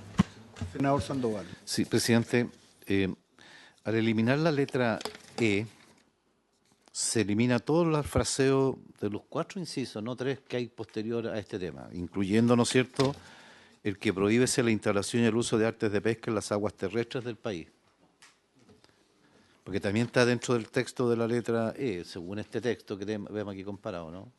Senador Sandoval. Sí, presidente. Al eliminar la letra E, se elimina todo el fraseo de los 4 incisos, no 3, que hay posterior a este tema, incluyendo, ¿no es cierto?, el que prohíbe la instalación y el uso de artes de pesca en las aguas terrestres del país. Porque también está dentro del texto de la letra E, según este texto que vemos aquí comparado, ¿no?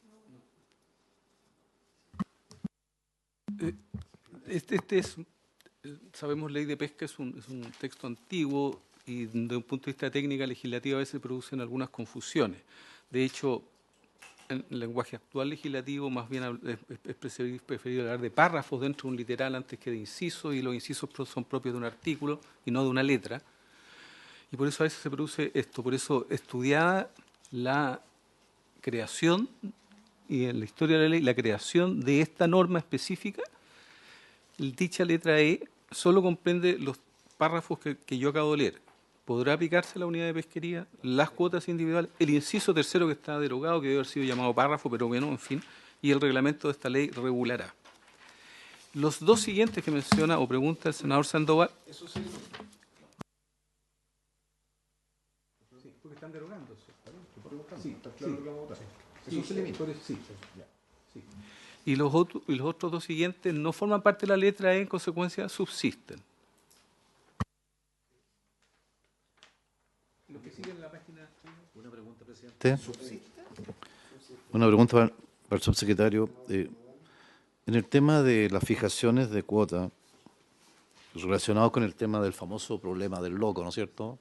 Sabemos, ley de pesca es un texto antiguo, y desde un punto de vista técnica legislativa a veces producen algunas confusiones. De hecho, en el lenguaje actual legislativo más bien es preferible hablar de párrafos dentro de un literal antes que de incisos, y los incisos son propios de un artículo y no de una letra. Y por eso a veces se produce esto. Por eso, estudiada la creación, y en la historia de la ley, la creación de esta norma específica, dicha letra E solo comprende los párrafos que yo acabo de leer. Podrá aplicarse a la unidad de pesquería, las cuotas individuales, el inciso tercero que está derogado, que debe haber sido llamado párrafo, pero bueno, en fin, y el reglamento de esta ley regulará. Los 2 siguientes que menciona o pregunta el senador Sandoval. Eso sí. Sí, porque están derogando eso. Sí, está claro lo que vamos a votar. Eso se elimina. Sí. Y los otros 2 siguientes no forman parte de la letra E, en consecuencia subsisten. Lo que sigue en la página. Una pregunta, presidente. Una pregunta para el subsecretario. En el tema de las fijaciones de cuota, relacionado con el tema del famoso problema del loco, ¿no es cierto?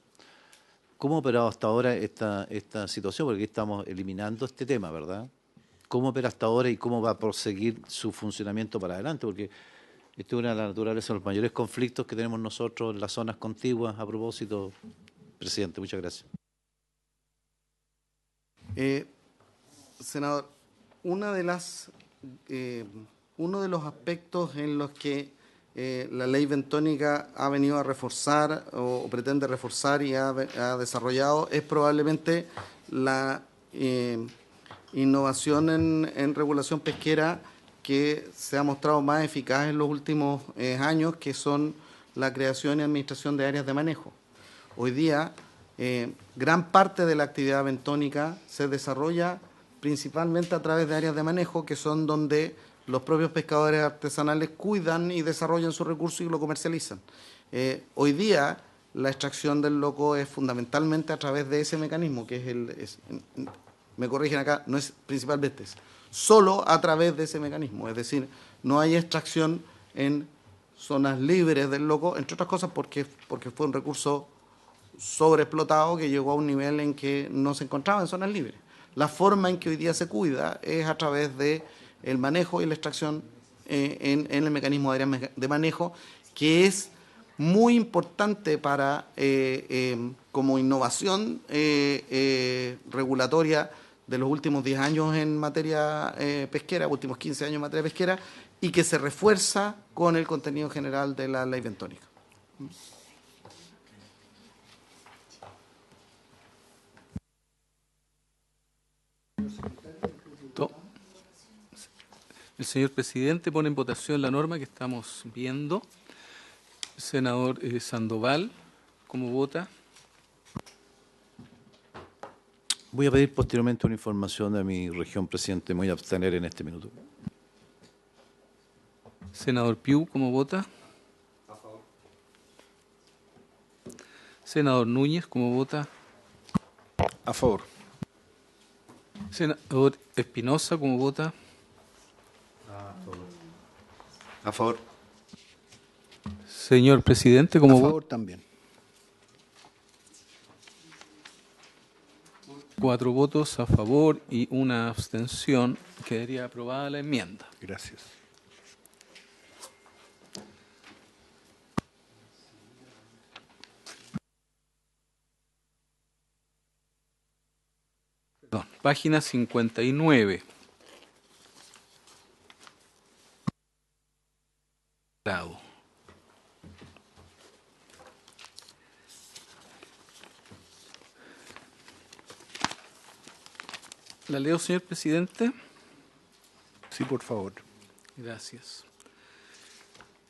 ¿Cómo ha operado hasta ahora esta situación? Porque aquí estamos eliminando este tema, ¿verdad? ¿Cómo opera hasta ahora y cómo va a proseguir su funcionamiento para adelante? Porque esta es una de las naturaleza de los mayores conflictos que tenemos nosotros en las zonas contiguas. A propósito, presidente, muchas gracias. Senador, uno de los aspectos en los que la ley bentónica ha venido a reforzar o pretende reforzar y ha desarrollado es probablemente la innovación en regulación pesquera que se ha mostrado más eficaz en los últimos años, que son la creación y administración de áreas de manejo. Hoy día, gran parte de la actividad bentónica se desarrolla principalmente a través de áreas de manejo, que son donde los propios pescadores artesanales cuidan y desarrollan sus recursos y lo comercializan. Hoy día, la extracción del loco es fundamentalmente a través de ese mecanismo, que me corrigen acá, no es principalmente, es solo a través de ese mecanismo. Es decir, no hay extracción en zonas libres del loco, entre otras cosas porque fue un recurso sobreexplotado que llegó a un nivel en que no se encontraba en zonas libres. La forma en que hoy día se cuida es a través de el manejo y la extracción en el mecanismo de manejo, que es muy importante para como innovación regulatoria de los últimos 10 años en materia pesquera, últimos 15 años en materia pesquera, y que se refuerza con el contenido general de la ley bentónica. El señor presidente pone en votación la norma que estamos viendo. Senador Sandoval, ¿cómo vota? Voy a pedir posteriormente una información de mi región, presidente. Me voy a abstener en este minuto. Senador Piu, ¿cómo vota? A favor. Senador Núñez, ¿cómo vota? A favor. Senador Espinosa, ¿cómo vota? A favor. Señor presidente, ¿cómo A vota? favor también. 4 votos a favor y una abstención. Quedaría aprobada la enmienda. Gracias. Perdón, página 59. Bravo. ¿La leo, señor presidente? Sí, por favor. Gracias.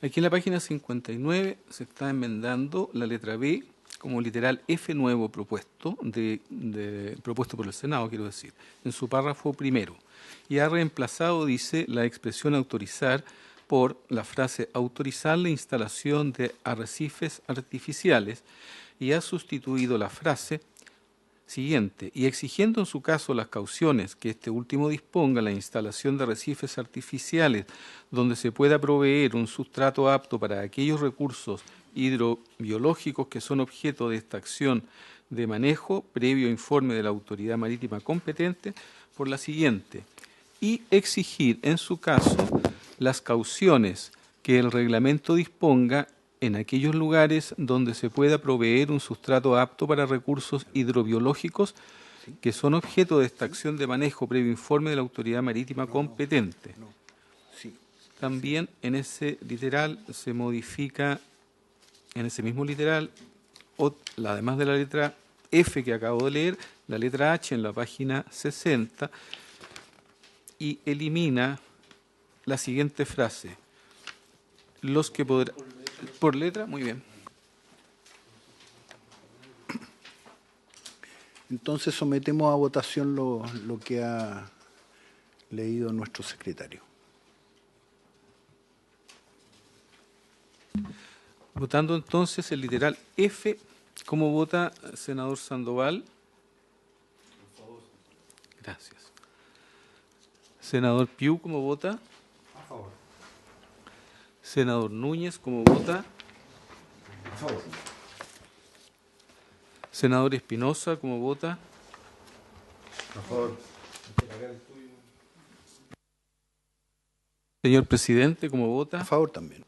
Aquí en la página 59 se está enmendando la letra B como literal F nuevo propuesto, propuesto por el Senado, quiero decir, en su párrafo primero. Y ha reemplazado, dice, la expresión autorizar por la frase autorizar la instalación de arrecifes artificiales y ha sustituido la frase siguiente, y exigiendo en su caso las cauciones que este último disponga la instalación de arrecifes artificiales donde se pueda proveer un sustrato apto para aquellos recursos hidrobiológicos que son objeto de esta acción de manejo, previo informe de la autoridad marítima competente, por la siguiente, y exigir en su caso las cauciones que el reglamento disponga en aquellos lugares donde se pueda proveer un sustrato apto para recursos hidrobiológicos que son objeto de esta acción de manejo previo informe de la autoridad marítima competente. Sí. También en ese literal se modifica, en ese mismo literal, además de la letra F que acabo de leer, la letra H en la página 60 y elimina la siguiente frase. Los que podrán... Por letra, muy bien. Entonces sometemos a votación lo que ha leído nuestro secretario. Votando entonces el literal F, ¿cómo vota senador Sandoval? Gracias. Senador Piu, ¿cómo vota? A favor. Senador Núñez, ¿cómo vota? A favor. Senador Espinosa, ¿cómo vota? A favor. Señor presidente, ¿cómo vota? A favor también.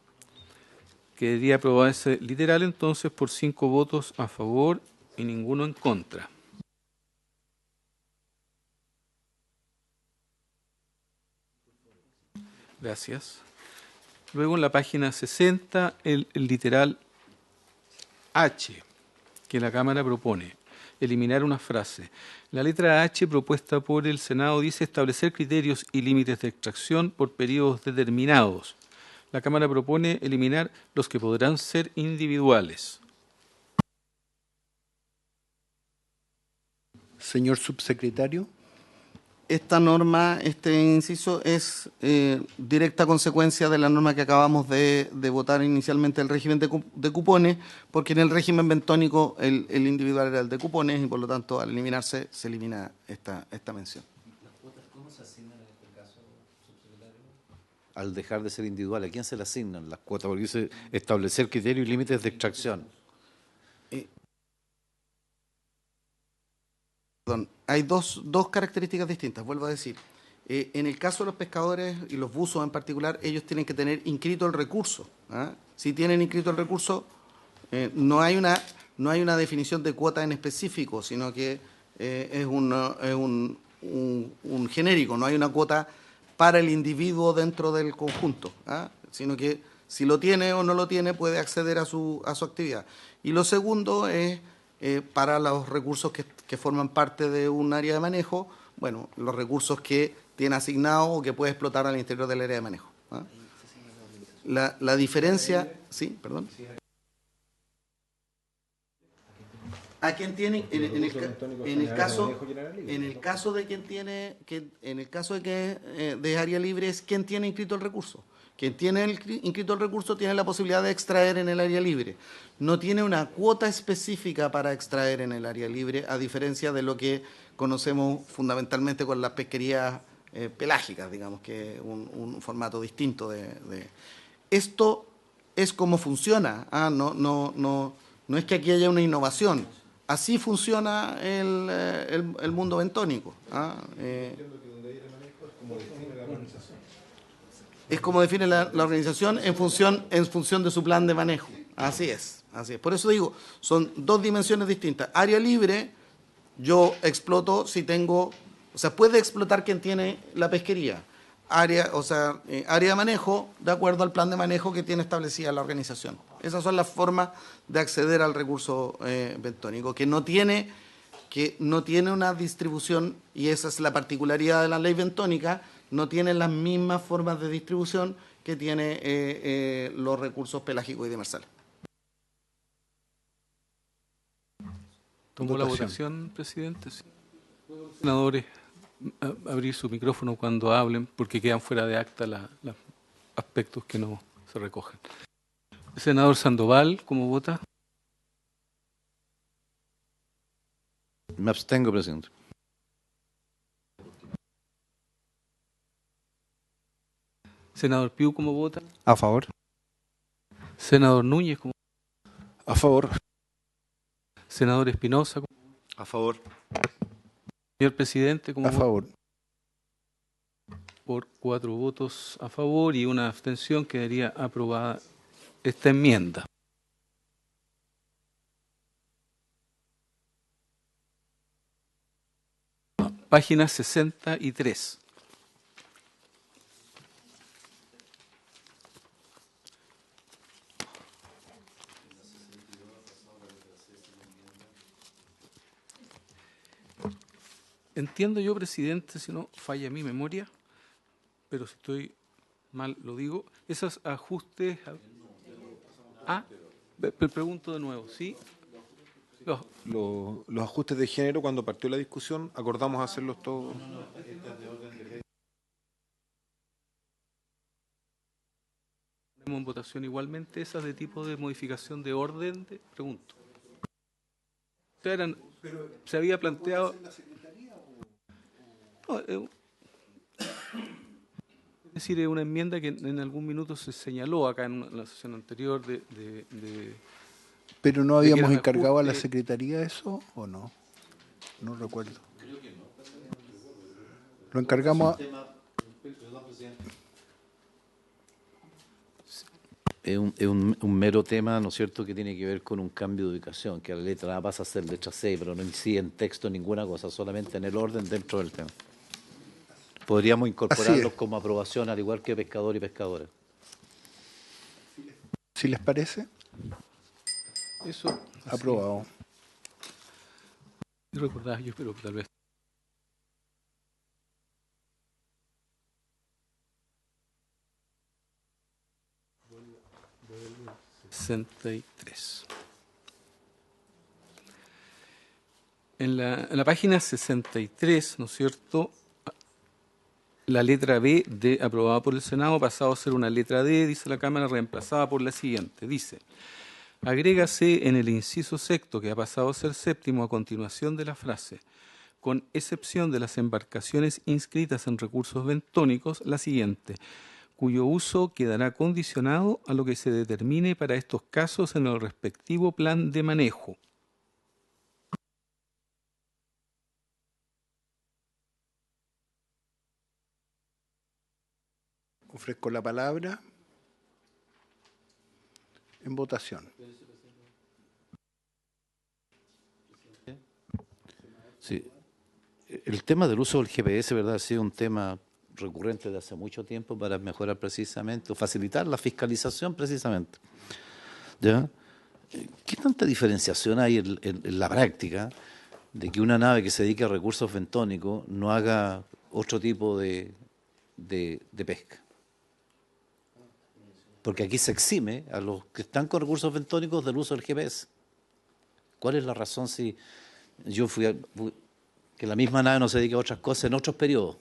Quedaría aprobado ese literal entonces por 5 votos a favor y ninguno en contra. Gracias. Luego en la página 60, el literal H, que la Cámara propone, eliminar una frase. La letra H propuesta por el Senado dice establecer criterios y límites de extracción por periodos determinados. La Cámara propone eliminar los que podrán ser individuales. Señor subsecretario. Esta norma, este inciso, es directa consecuencia de la norma que acabamos de votar inicialmente, el régimen de cupones, porque en el régimen bentónico el individual era el de cupones y por lo tanto al eliminarse se elimina esta mención. ¿Las cuotas cómo se asignan en este caso, subsecretario? Al dejar de ser individual, ¿a quién se le asignan las cuotas? Porque dice establecer criterios y límites de extracción. Perdón, hay dos características distintas, vuelvo a decir. En el caso de los pescadores y los buzos en particular, ellos tienen que tener inscrito el recurso. ¿Ah? Si tienen inscrito el recurso, no hay una definición de cuota en específico, sino que es un un genérico, no hay una cuota para el individuo dentro del conjunto, sino que si lo tiene o no lo tiene puede acceder a su actividad. Y lo segundo es para los recursos que forman parte de un área de manejo, bueno, los recursos que tiene asignado o que puede explotar al interior del área de manejo. La diferencia, sí, perdón. A quien tiene, en el caso de quien tiene, en el caso de que de área libre es quien tiene inscrito el recurso. Quien tiene inscrito el recurso tiene la posibilidad de extraer en el área libre. No tiene una cuota específica para extraer en el área libre, a diferencia de lo que conocemos fundamentalmente con las pesquerías pelágicas, digamos, que es un formato distinto de. Esto es como funciona. No es que aquí haya una innovación. Así funciona el mundo bentónico. Es como define la organización en función de su plan de manejo. Así es. Por eso digo, son dos dimensiones distintas. Área libre, yo exploto si tengo, o sea, puede explotar quien tiene la pesquería. Área de manejo, de acuerdo al plan de manejo que tiene establecida la organización. Esas son las formas de acceder al recurso bentónico, que no tiene una distribución, y esa es la particularidad de la ley bentónica, no tiene las mismas formas de distribución que tiene los recursos pelágicos y demersales. ¿Tomó la votación, presidente? Sí. Senadores, abrir su micrófono cuando hablen, porque quedan fuera de acta los aspectos que no se recogen. Senador Sandoval, ¿cómo vota? Me abstengo, presidente. Senador Piu, ¿cómo vota? A favor. Senador Núñez, ¿cómo vota? A favor. Senador Espinosa, ¿cómo vota? A favor. Señor presidente, ¿cómo A vota? favor. Por 4 votos a favor y una abstención quedaría aprobada esta enmienda. Página 63. Entiendo yo, presidente, si no falla mi memoria, pero si estoy mal lo digo, esos ajustes. Pregunto de nuevo, ¿sí? Los ajustes de género, cuando partió la discusión, acordamos hacerlos todos. Ponemos en votación igualmente esas de tipo de modificación de orden, pregunto. Se había planteado. No, es decir, es una enmienda que en algún minuto se señaló acá en la sesión anterior ¿Pero no de que habíamos eran encargado a la ajustes. Secretaría eso o no? No recuerdo. Lo encargamos a... Es un mero tema, ¿no es cierto?, que tiene que ver con un cambio de ubicación, que la letra A pasa a ser letra C, pero no incide en texto ninguna cosa, solamente en el orden dentro del tema. Podríamos incorporarlos como aprobación, al igual que pescador y pescadora. Si les parece, Eso. aprobado. Sí, recordaba yo, pero tal vez. En la página 63, ¿no es cierto?, la letra B de aprobada por el Senado ha pasado a ser una letra D, dice la Cámara, reemplazada por la siguiente. Dice, agrégase en el inciso sexto, que ha pasado a ser séptimo a continuación de la frase, con excepción de las embarcaciones inscritas en recursos bentónicos, la siguiente, cuyo uso quedará condicionado a lo que se determine para estos casos en el respectivo plan de manejo. Ofrezco la palabra en votación. Sí. El tema del uso del GPS, ¿verdad?, ha sido un tema recurrente de hace mucho tiempo para mejorar precisamente o facilitar la fiscalización precisamente. ¿Ya? ¿Qué tanta diferenciación hay en la práctica de que una nave que se dedique a recursos bentónicos no haga otro tipo de pesca? Porque aquí se exime a los que están con recursos bentónicos del uso del GPS. ¿Cuál es la razón si yo que la misma nave no se dedique a otras cosas en otros periodos?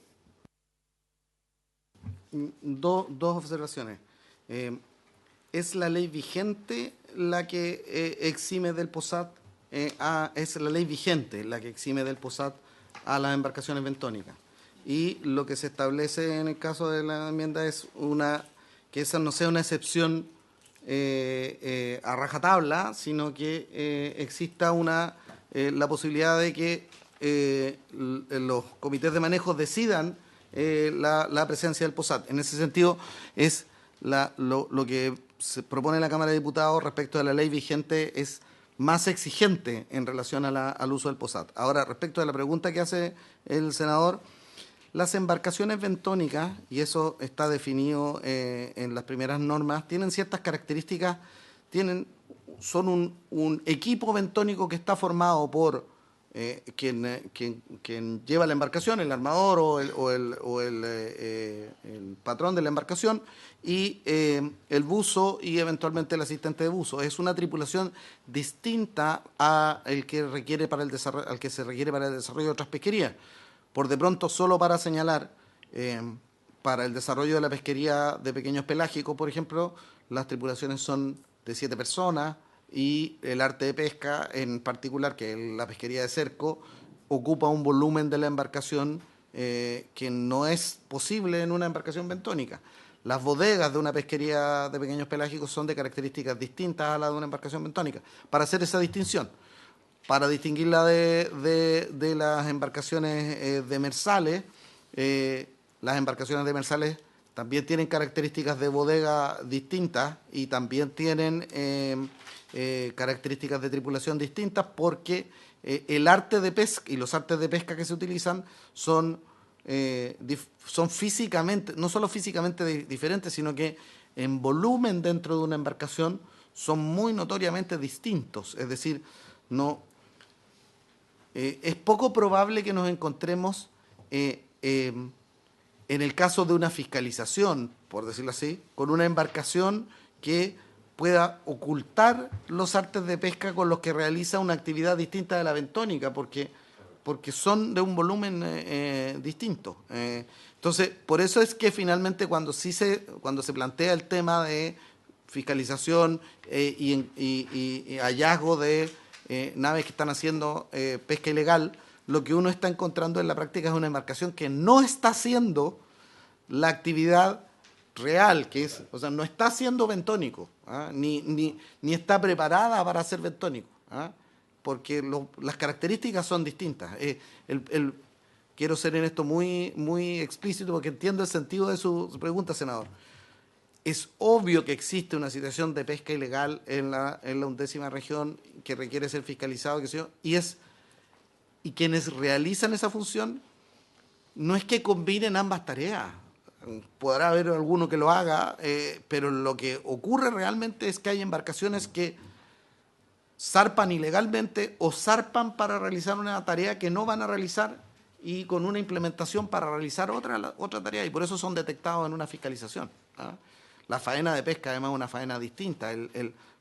Dos observaciones. ¿Es la ley vigente la que exime del POSAT? Es la ley vigente la que exime del POSAT a las embarcaciones bentónicas. Y lo que se establece en el caso de la enmienda es que esa no sea una excepción a rajatabla, sino que exista la posibilidad de que los comités de manejo decidan la presencia del POSAT. En ese sentido, es lo que se propone la Cámara de Diputados respecto de la ley vigente es más exigente en relación al uso del POSAT. Ahora, respecto de la pregunta que hace el senador, las embarcaciones bentónicas, y eso está definido en las primeras normas, tienen ciertas características, son un equipo bentónico que está formado por quien lleva la embarcación, el armador o el patrón de la embarcación, y el buzo y eventualmente el asistente de buzo. Es una tripulación distinta al que se requiere para el desarrollo de otras pesquerías. Por de pronto, solo para señalar, para el desarrollo de la pesquería de pequeños pelágicos, por ejemplo, las tripulaciones son de 7 personas, y el arte de pesca en particular, que es la pesquería de cerco, ocupa un volumen de la embarcación que no es posible en una embarcación bentónica. Las bodegas de una pesquería de pequeños pelágicos son de características distintas a las de una embarcación bentónica. Para hacer esa distinción, para distinguirla de las embarcaciones demersales, las embarcaciones demersales también tienen características de bodega distintas y también tienen características de tripulación distintas, porque el arte de pesca y los artes de pesca que se utilizan son físicamente, no solo físicamente diferentes, sino que en volumen dentro de una embarcación son muy notoriamente distintos. Es decir, es poco probable que nos encontremos en el caso de una fiscalización, por decirlo así, con una embarcación que pueda ocultar los artes de pesca con los que realiza una actividad distinta de la bentónica, porque son de un volumen distinto. Entonces, por eso es que finalmente cuando se plantea el tema de fiscalización y hallazgo de naves que están haciendo pesca ilegal, lo que uno está encontrando en la práctica es una embarcación que no está haciendo la actividad real, o sea, no está haciendo bentónico, ni está preparada para hacer bentónico, porque las características son distintas. Quiero ser en esto muy, muy explícito porque entiendo el sentido de su pregunta, senador. Es obvio que existe una situación de pesca ilegal en la 11ª región que requiere ser fiscalizado, y quienes realizan esa función no es que combinen ambas tareas. Podrá haber alguno que lo haga, pero lo que ocurre realmente es que hay embarcaciones que zarpan ilegalmente o zarpan para realizar una tarea que no van a realizar y con una implementación para realizar otra tarea, y por eso son detectados en una fiscalización. La faena de pesca además es una faena distinta,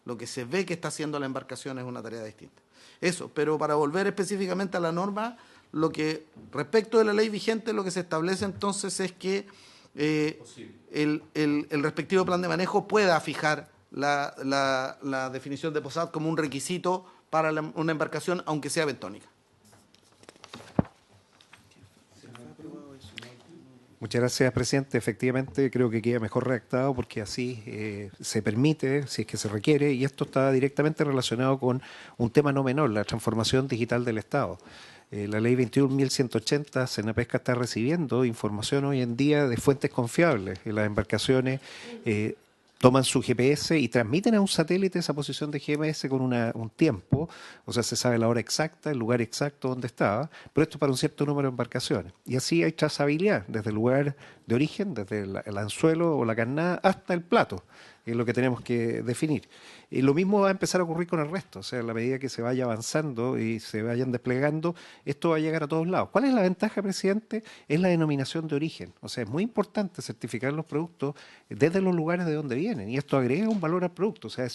lo que se ve que está haciendo la embarcación es una tarea distinta. Eso, pero para volver específicamente a la norma, respecto de la ley vigente, lo que se establece entonces es que el respectivo plan de manejo pueda fijar la definición de POSAT como un requisito para una embarcación, aunque sea bentónica. Muchas gracias, presidente. Efectivamente, creo que queda mejor redactado porque así se permite, si es que se requiere, y esto está directamente relacionado con un tema no menor, la transformación digital del Estado. La ley 21.180, Senapesca está recibiendo información hoy en día de fuentes confiables. Las embarcaciones toman su GPS y transmiten a un satélite esa posición de GPS con un tiempo, o sea, se sabe la hora exacta, el lugar exacto donde estaba, pero esto para un cierto número de embarcaciones. Y así hay trazabilidad desde el lugar de origen, desde el anzuelo o la carnada hasta el plato, es lo que tenemos que definir. Y lo mismo va a empezar a ocurrir con el resto, o sea, a la medida que se vaya avanzando y se vayan desplegando, esto va a llegar a todos lados. ¿Cuál es la ventaja, presidente? Es la denominación de origen. O sea, es muy importante certificar los productos desde los lugares de donde vienen, y esto agrega un valor al producto. O sea,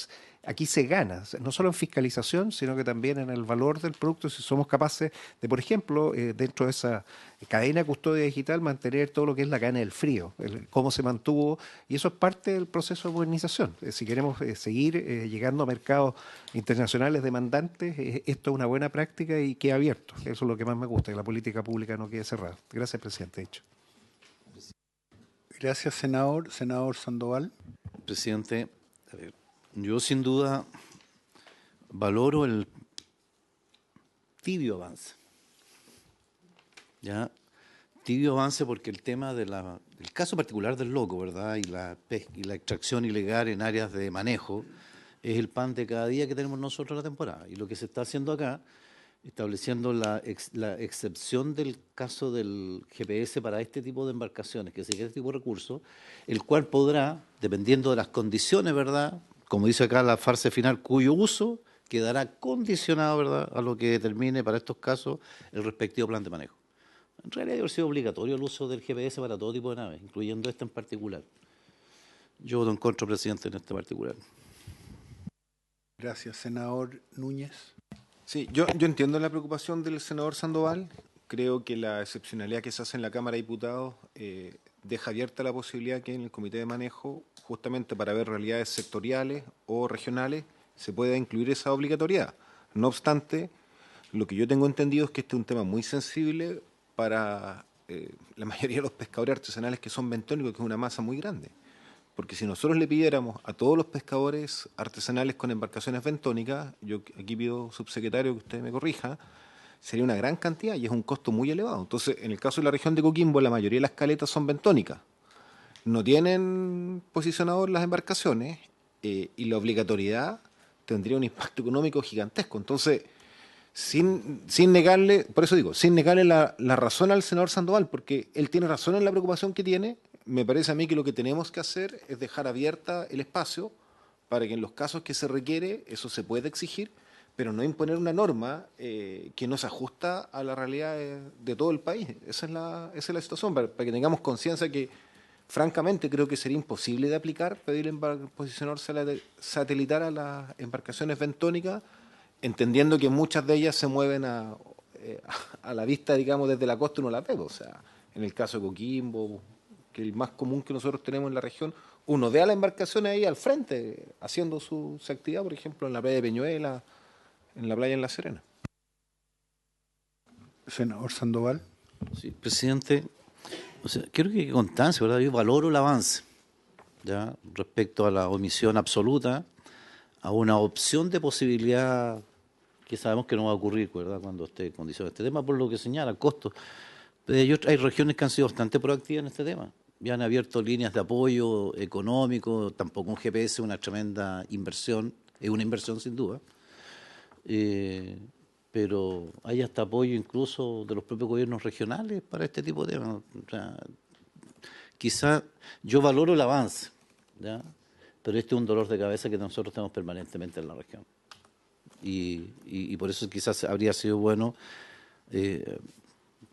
aquí se gana, no solo en fiscalización, sino que también en el valor del producto, si somos capaces de, por ejemplo, dentro de esa cadena de custodia digital, mantener todo lo que es la cadena del frío, cómo se mantuvo, y eso es parte del proceso de modernización. Si queremos seguir llegando a mercados internacionales demandantes, esto es una buena práctica y queda abierto. Eso es lo que más me gusta, que la política pública no quede cerrada. Gracias, presidente. Hecho. Gracias, senador. Senador Sandoval. Presidente, yo sin duda valoro el tibio avance. ¿Ya? Tibio avance porque el tema del caso particular del loco, ¿verdad? Y la extracción ilegal en áreas de manejo es el pan de cada día que tenemos nosotros en la temporada. Y lo que se está haciendo acá, estableciendo la excepción del caso del GPS para este tipo de embarcaciones, que sigue este tipo de recursos, el cual podrá, dependiendo de las condiciones, ¿verdad?, como dice acá la frase final, cuyo uso quedará condicionado, ¿verdad?, a lo que determine para estos casos el respectivo plan de manejo. En realidad debe haber sido obligatorio el uso del GPS para todo tipo de naves, incluyendo esta en particular. Yo voto en contra, presidente, en este particular. Gracias, senador Núñez. Sí, yo entiendo la preocupación del senador Sandoval. Creo que la excepcionalidad que se hace en la Cámara de Diputados deja abierta la posibilidad que en el Comité de Manejo, justamente para ver realidades sectoriales o regionales, se pueda incluir esa obligatoriedad. No obstante, lo que yo tengo entendido es que este es un tema muy sensible para la mayoría de los pescadores artesanales que son bentónicos, que es una masa muy grande. Porque si nosotros le pidiéramos a todos los pescadores artesanales con embarcaciones bentónicas, yo aquí pido, subsecretario, que usted me corrija, sería una gran cantidad y es un costo muy elevado. Entonces, en el caso de la región de Coquimbo, la mayoría de las caletas son bentónicas. No tienen posicionador las embarcaciones y la obligatoriedad tendría un impacto económico gigantesco. Entonces, sin negarle, por eso digo, sin negarle la razón al senador Sandoval, porque él tiene razón en la preocupación que tiene. Me parece a mí que lo que tenemos que hacer es dejar abierta el espacio para que en los casos que se requiere eso se pueda exigir, pero no imponer una norma que no se ajusta a la realidad de todo el país. Esa es la situación, para que tengamos conciencia que, francamente, creo que sería imposible de aplicar, pedir posicionador satelital a las embarcaciones bentónicas, entendiendo que muchas de ellas se mueven a la vista, digamos, desde la costa uno la ve. O sea, en el caso de Coquimbo, que el más común que nosotros tenemos en la región, uno ve a la embarcación ahí al frente, haciendo su actividad, por ejemplo, en la playa de Peñuela, en la playa en La Serena. Senador Sandoval. Sí, presidente, o sea, quiero que constancia, ¿verdad? Yo valoro el avance, ¿ya?, respecto a la omisión absoluta, a una opción de posibilidad que sabemos que no va a ocurrir, ¿verdad?, cuando esté condicionado este tema, por lo que señala, costos. Hay regiones que han sido bastante proactivas en este tema. Ya han abierto líneas de apoyo económico, tampoco un GPS es una tremenda inversión, es una inversión sin duda, pero hay hasta apoyo incluso de los propios gobiernos regionales para este tipo de temas. O sea, quizá yo valoro el avance, ¿ya?, pero este es un dolor de cabeza que nosotros tenemos permanentemente en la región. Y por eso quizás habría sido bueno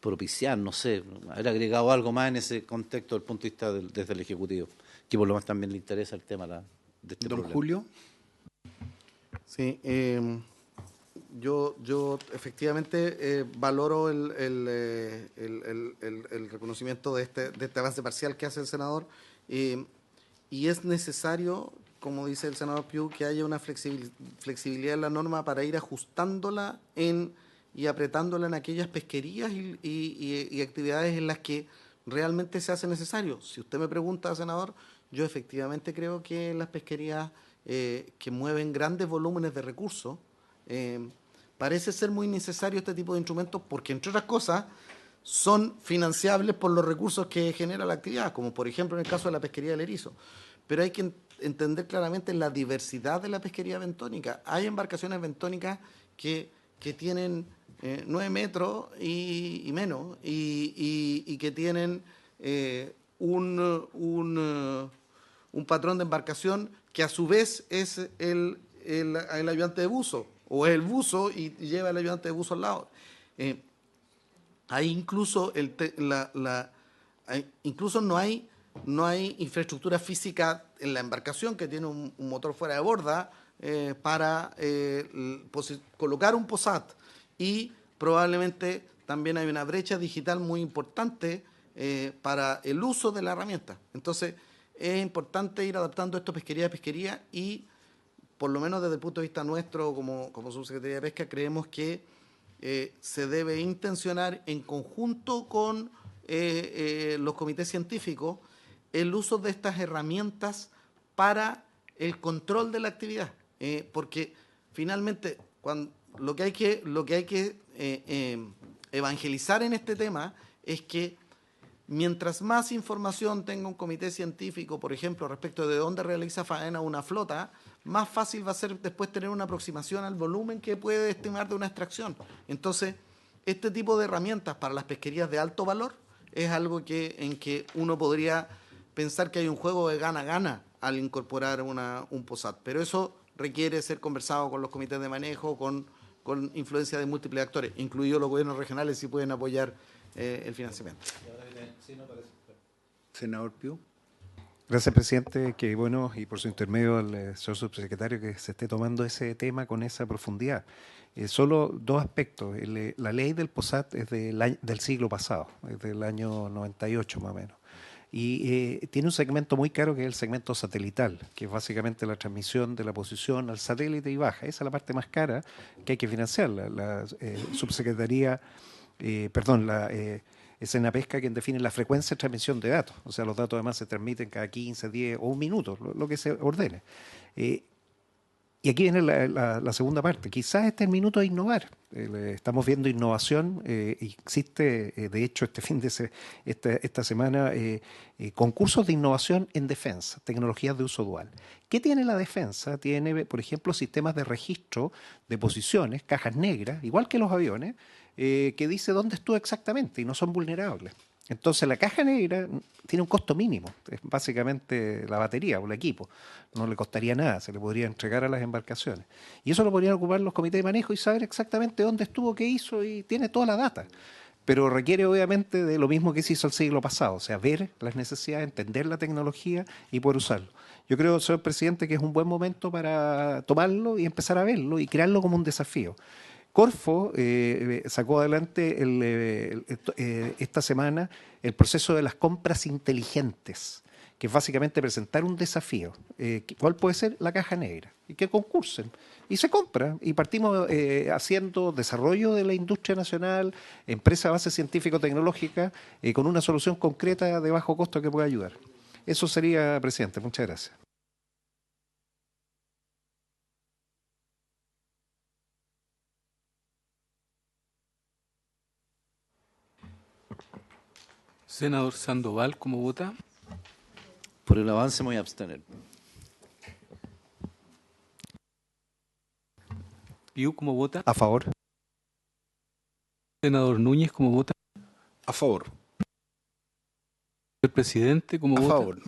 propiciar, no sé, haber agregado algo más en ese contexto desde el punto de vista desde el Ejecutivo, que por lo más también le interesa el tema de este Don problema. Julio. Sí, yo efectivamente valoro el reconocimiento de este avance parcial que hace el senador, y es necesario, como dice el senador Piu, que haya una flexibilidad en la norma para ir ajustándola y apretándola en aquellas pesquerías y actividades en las que realmente se hace necesario. Si usted me pregunta, senador, yo efectivamente creo que las pesquerías que mueven grandes volúmenes de recursos, parece ser muy necesario este tipo de instrumentos porque, entre otras cosas, son financiables por los recursos que genera la actividad, como por ejemplo en el caso de la pesquería del erizo. Pero hay que entender claramente la diversidad de la pesquería bentónica. Hay embarcaciones bentónicas que tienen 9 metros y menos, y que tienen un patrón de embarcación que a su vez es el ayudante de buzo, o es el buzo y lleva el ayudante de buzo al lado. Hay incluso incluso no hay infraestructura física en la embarcación que tiene un motor fuera de borda para colocar un POSAT, y probablemente también hay una brecha digital muy importante para el uso de la herramienta. Entonces es importante ir adaptando esto pesquería a pesquería, y por lo menos desde el punto de vista nuestro como Subsecretaría de Pesca creemos que se debe intencionar en conjunto con los comités científicos el uso de estas herramientas para el control de la actividad, porque finalmente lo que hay que evangelizar en este tema es que mientras más información tenga un comité científico, por ejemplo, respecto de dónde realiza faena una flota, más fácil va a ser después tener una aproximación al volumen que puede estimar de una extracción. Entonces, este tipo de herramientas para las pesquerías de alto valor es algo en que uno podría pensar que hay un juego de gana-gana al incorporar un POSAT, pero eso requiere ser conversado con los comités de manejo, con influencia de múltiples actores, incluidos los gobiernos regionales, si pueden apoyar el financiamiento. Senador Piu. Gracias, presidente. Que bueno, y por su intermedio al señor subsecretario, que se esté tomando ese tema con esa profundidad. Solo dos aspectos. La ley del POSAT es del siglo pasado, es del año 98 más o menos. Y tiene un segmento muy caro que es el segmento satelital, que es básicamente la transmisión de la posición al satélite y baja. Esa es la parte más cara que hay que financiar. La subsecretaría, Senapesca, quien define la frecuencia de transmisión de datos. O sea, los datos además se transmiten cada 15, 10 o un minuto, lo que se ordene. Y aquí viene la segunda parte. Quizás este es el minuto de innovar. Estamos viendo innovación. Existe, de hecho, esta semana, concursos de innovación en defensa, tecnologías de uso dual. ¿Qué tiene la defensa? Tiene, por ejemplo, sistemas de registro de posiciones, cajas negras, igual que los aviones, que dice dónde estuvo exactamente y no son vulnerables. Entonces la caja negra tiene un costo mínimo, es básicamente la batería o el equipo, no le costaría nada, se le podría entregar a las embarcaciones. Y eso lo podrían ocupar los comités de manejo y saber exactamente dónde estuvo, qué hizo, y tiene toda la data. Pero requiere obviamente de lo mismo que se hizo el siglo pasado, o sea, ver las necesidades, entender la tecnología y poder usarlo. Yo creo, señor presidente, que es un buen momento para tomarlo y empezar a verlo y crearlo como un desafío. Corfo sacó adelante esta semana el proceso de las compras inteligentes, que es básicamente presentar un desafío. ¿Cuál puede ser? La caja negra. Y que concursen. Y se compra. Y partimos haciendo desarrollo de la industria nacional, empresa base científico-tecnológica, con una solución concreta de bajo costo que pueda ayudar. Eso sería, presidente. Muchas gracias. Senador Sandoval, ¿cómo vota? Por el avance me voy a abstener. Piu, ¿cómo vota? A favor. Senador Núñez, ¿cómo vota? A favor. Señor presidente, ¿cómo A vota? favor.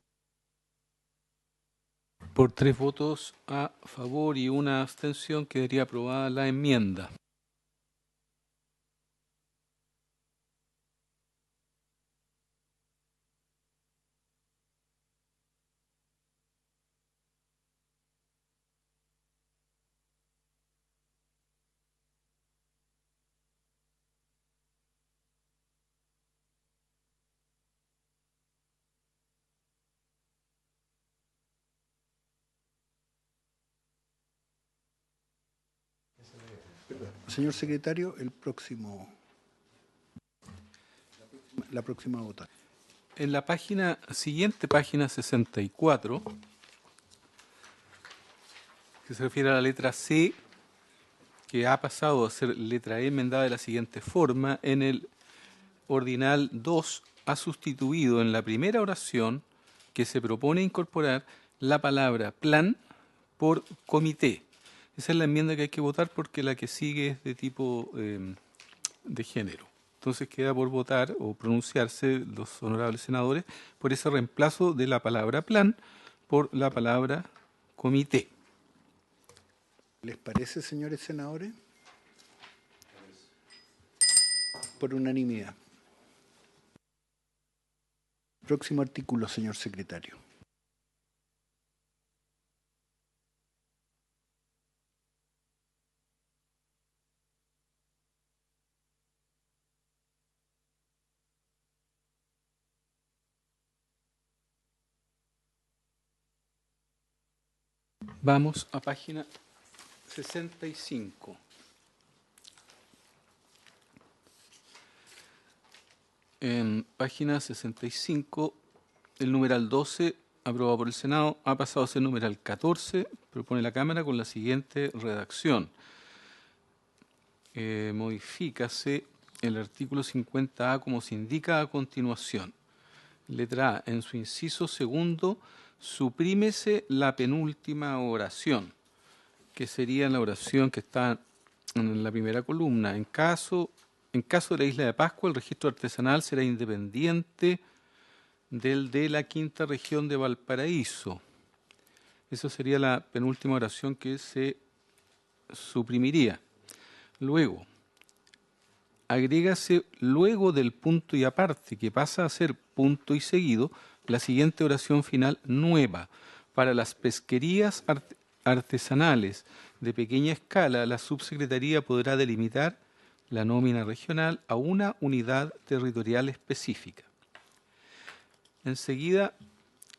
Por 3 votos a favor y una abstención quedaría aprobada la enmienda. Señor secretario, la próxima votación. En la siguiente página 64, que se refiere a la letra C, que ha pasado a ser letra E enmendada de la siguiente forma, en el ordinal 2 ha sustituido en la primera oración que se propone incorporar la palabra plan por comité. Esa es la enmienda que hay que votar porque la que sigue es de tipo de género. Entonces queda por votar o pronunciarse los honorables senadores por ese reemplazo de la palabra plan por la palabra comité. ¿Les parece, señores senadores? Por unanimidad. Próximo artículo, señor secretario. Vamos a página 65. En página 65, el numeral 12, aprobado por el Senado, ha pasado a ser numeral 14, propone la Cámara con la siguiente redacción. Modifícase el artículo 50A como se indica a continuación. Letra A, en su inciso segundo, suprímese la penúltima oración, que sería la oración que está en la primera columna. En caso de la Isla de Pascua, el registro artesanal será independiente del de la quinta región de Valparaíso. Esa sería la penúltima oración que se suprimiría. Luego, agrégase luego del punto y aparte, que pasa a ser punto y seguido, la siguiente oración final nueva. Para las pesquerías artesanales de pequeña escala, la subsecretaría podrá delimitar la nómina regional a una unidad territorial específica. Enseguida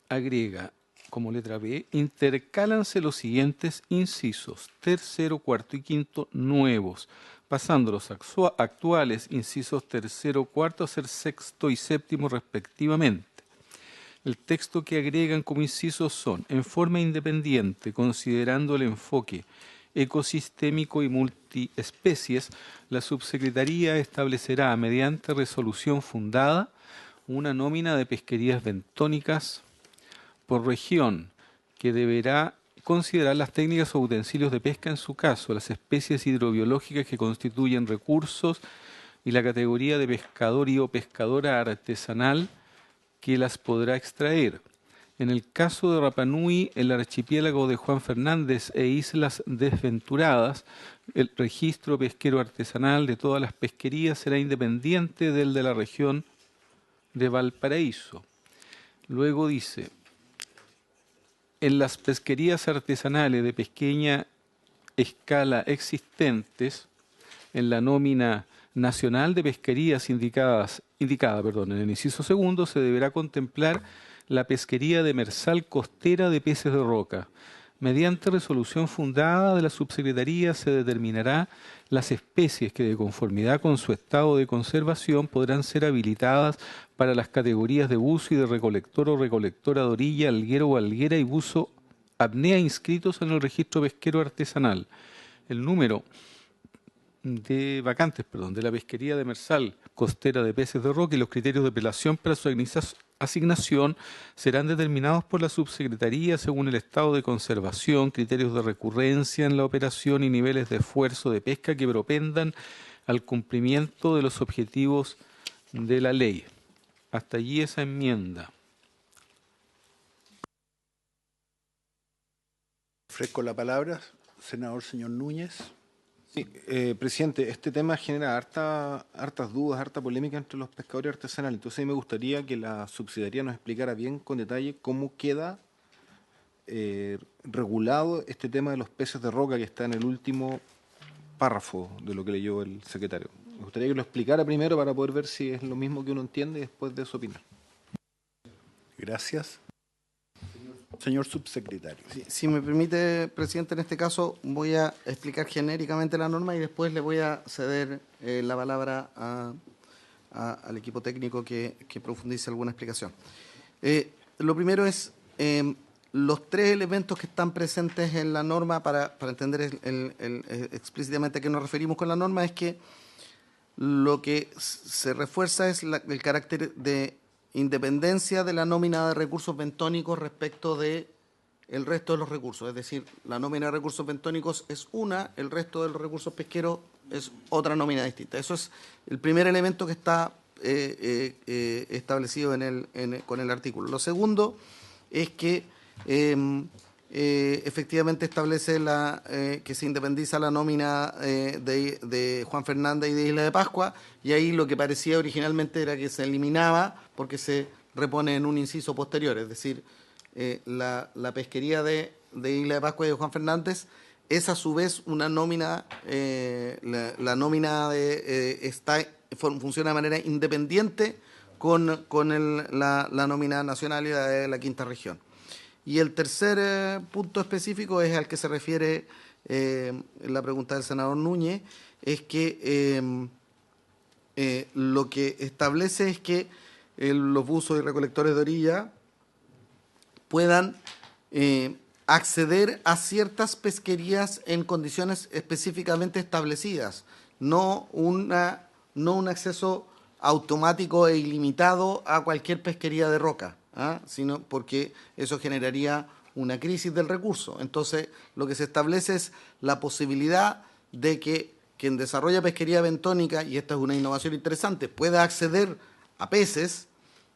agrega, como letra B, intercálanse los siguientes incisos, tercero, cuarto y quinto nuevos, pasando los actuales incisos tercero, cuarto a ser sexto y séptimo respectivamente. El texto que agregan como incisos son, en forma independiente, considerando el enfoque ecosistémico y multiespecies, la subsecretaría establecerá mediante resolución fundada una nómina de pesquerías bentónicas por región que deberá considerar las técnicas o utensilios de pesca en su caso, las especies hidrobiológicas que constituyen recursos y la categoría de pescador y o pescadora artesanal que las podrá extraer. En el caso de Rapa Nui, el archipiélago de Juan Fernández e Islas Desventuradas, el registro pesquero artesanal de todas las pesquerías será independiente del de la región de Valparaíso. Luego dice, en las pesquerías artesanales de pequeña escala existentes, en la nómina nacional de pesquerías indicada en el inciso segundo, se deberá contemplar la pesquería demersal costera de peces de roca. Mediante resolución fundada de la subsecretaría se determinará las especies que, de conformidad con su estado de conservación, podrán ser habilitadas para las categorías de buzo y de recolector o recolectora de orilla, alguero o alguera y buzo apnea inscritos en el registro pesquero artesanal. El número de vacantes, de la pesquería demersal costera de peces de roca y los criterios de apelación para su asignación serán determinados por la subsecretaría según el estado de conservación, criterios de recurrencia en la operación y niveles de esfuerzo de pesca que propendan al cumplimiento de los objetivos de la ley. Hasta allí esa enmienda. Ofrezco la palabra, senador señor Núñez. Sí, presidente, este tema genera hartas dudas, harta polémica entre los pescadores artesanales. Entonces, a mí me gustaría que la subsidiaria nos explicara bien con detalle cómo queda regulado este tema de los peces de roca que está en el último párrafo de lo que leyó el secretario. Me gustaría que lo explicara primero para poder ver si es lo mismo que uno entiende y después de eso opinar. Gracias. Señor subsecretario. Si me permite, presidente, en este caso voy a explicar genéricamente la norma y después le voy a ceder la palabra al equipo técnico que profundice alguna explicación. Lo primero es los tres elementos que están presentes en la norma para entender explícitamente a qué nos referimos con la norma es que lo que se refuerza es el carácter de independencia de la nómina de recursos bentónicos respecto de el resto de los recursos. Es decir, la nómina de recursos bentónicos es una, el resto de los recursos pesqueros es otra nómina distinta. Eso es el primer elemento que está establecido con el artículo. Lo segundo es que efectivamente establece que se independiza la nómina de Juan Fernández y de Isla de Pascua, y ahí lo que parecía originalmente era que se eliminaba porque se repone en un inciso posterior, es decir, la pesquería de Isla de Pascua y de Juan Fernández es a su vez una nómina, la nómina funciona de manera independiente con la nómina nacional y la de la quinta región. Y el tercer punto específico es al que se refiere la pregunta del senador Núñez, es que lo que establece es que los buzos y recolectores de orilla puedan acceder a ciertas pesquerías en condiciones específicamente establecidas, no un acceso automático e ilimitado a cualquier pesquería de roca, sino porque eso generaría una crisis del recurso. Entonces, lo que se establece es la posibilidad de que quien desarrolla pesquería bentónica, y esta es una innovación interesante, pueda acceder a peces,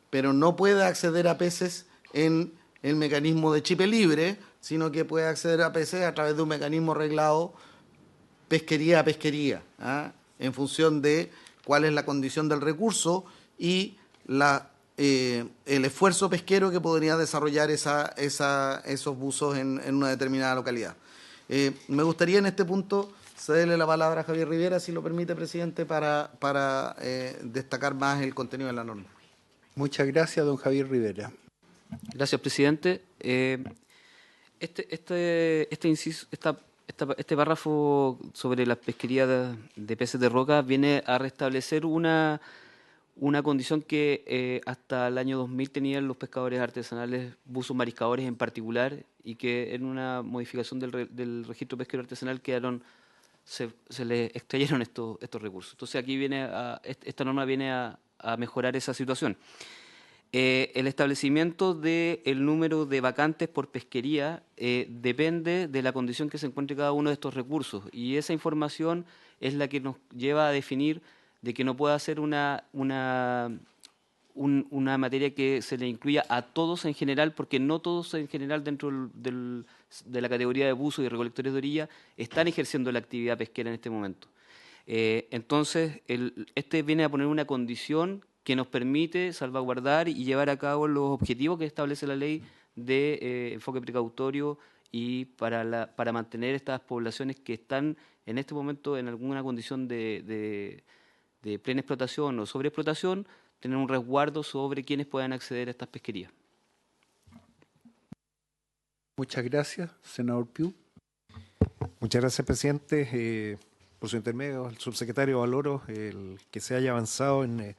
pero no pueda acceder a peces en el mecanismo de chipe libre, sino que puede acceder a peces a través de un mecanismo reglado pesquería a pesquería, en función de cuál es la condición del recurso y el esfuerzo pesquero que podría desarrollar esos buzos en una determinada localidad. Me gustaría en este punto cederle la palabra a Javier Rivera, si lo permite, presidente, para destacar más el contenido de la norma. Muchas gracias, don Javier Rivera. Gracias, presidente. Este párrafo sobre la pesquería de peces de roca viene a restablecer una condición que hasta el año 2000 tenían los pescadores artesanales, buzos mariscadores en particular, y que en una modificación del registro pesquero artesanal se les extrayeron estos recursos. Entonces aquí esta norma viene a mejorar esa situación. El establecimiento del número de vacantes por pesquería depende de la condición que se encuentre cada uno de estos recursos, y esa información es la que nos lleva a definir de que no pueda ser una materia que se le incluya a todos en general, porque no todos en general dentro de la categoría de buzos y recolectores de orilla están ejerciendo la actividad pesquera en este momento. Entonces, este viene a poner una condición que nos permite salvaguardar y llevar a cabo los objetivos que establece la ley de enfoque precautorio y para mantener estas poblaciones que están en este momento en alguna condición de plena explotación o sobreexplotación, tener un resguardo sobre quienes puedan acceder a estas pesquerías. Muchas gracias, senador Piu. Muchas gracias, presidente. Por su intermedio, al subsecretario valoro el que se haya avanzado en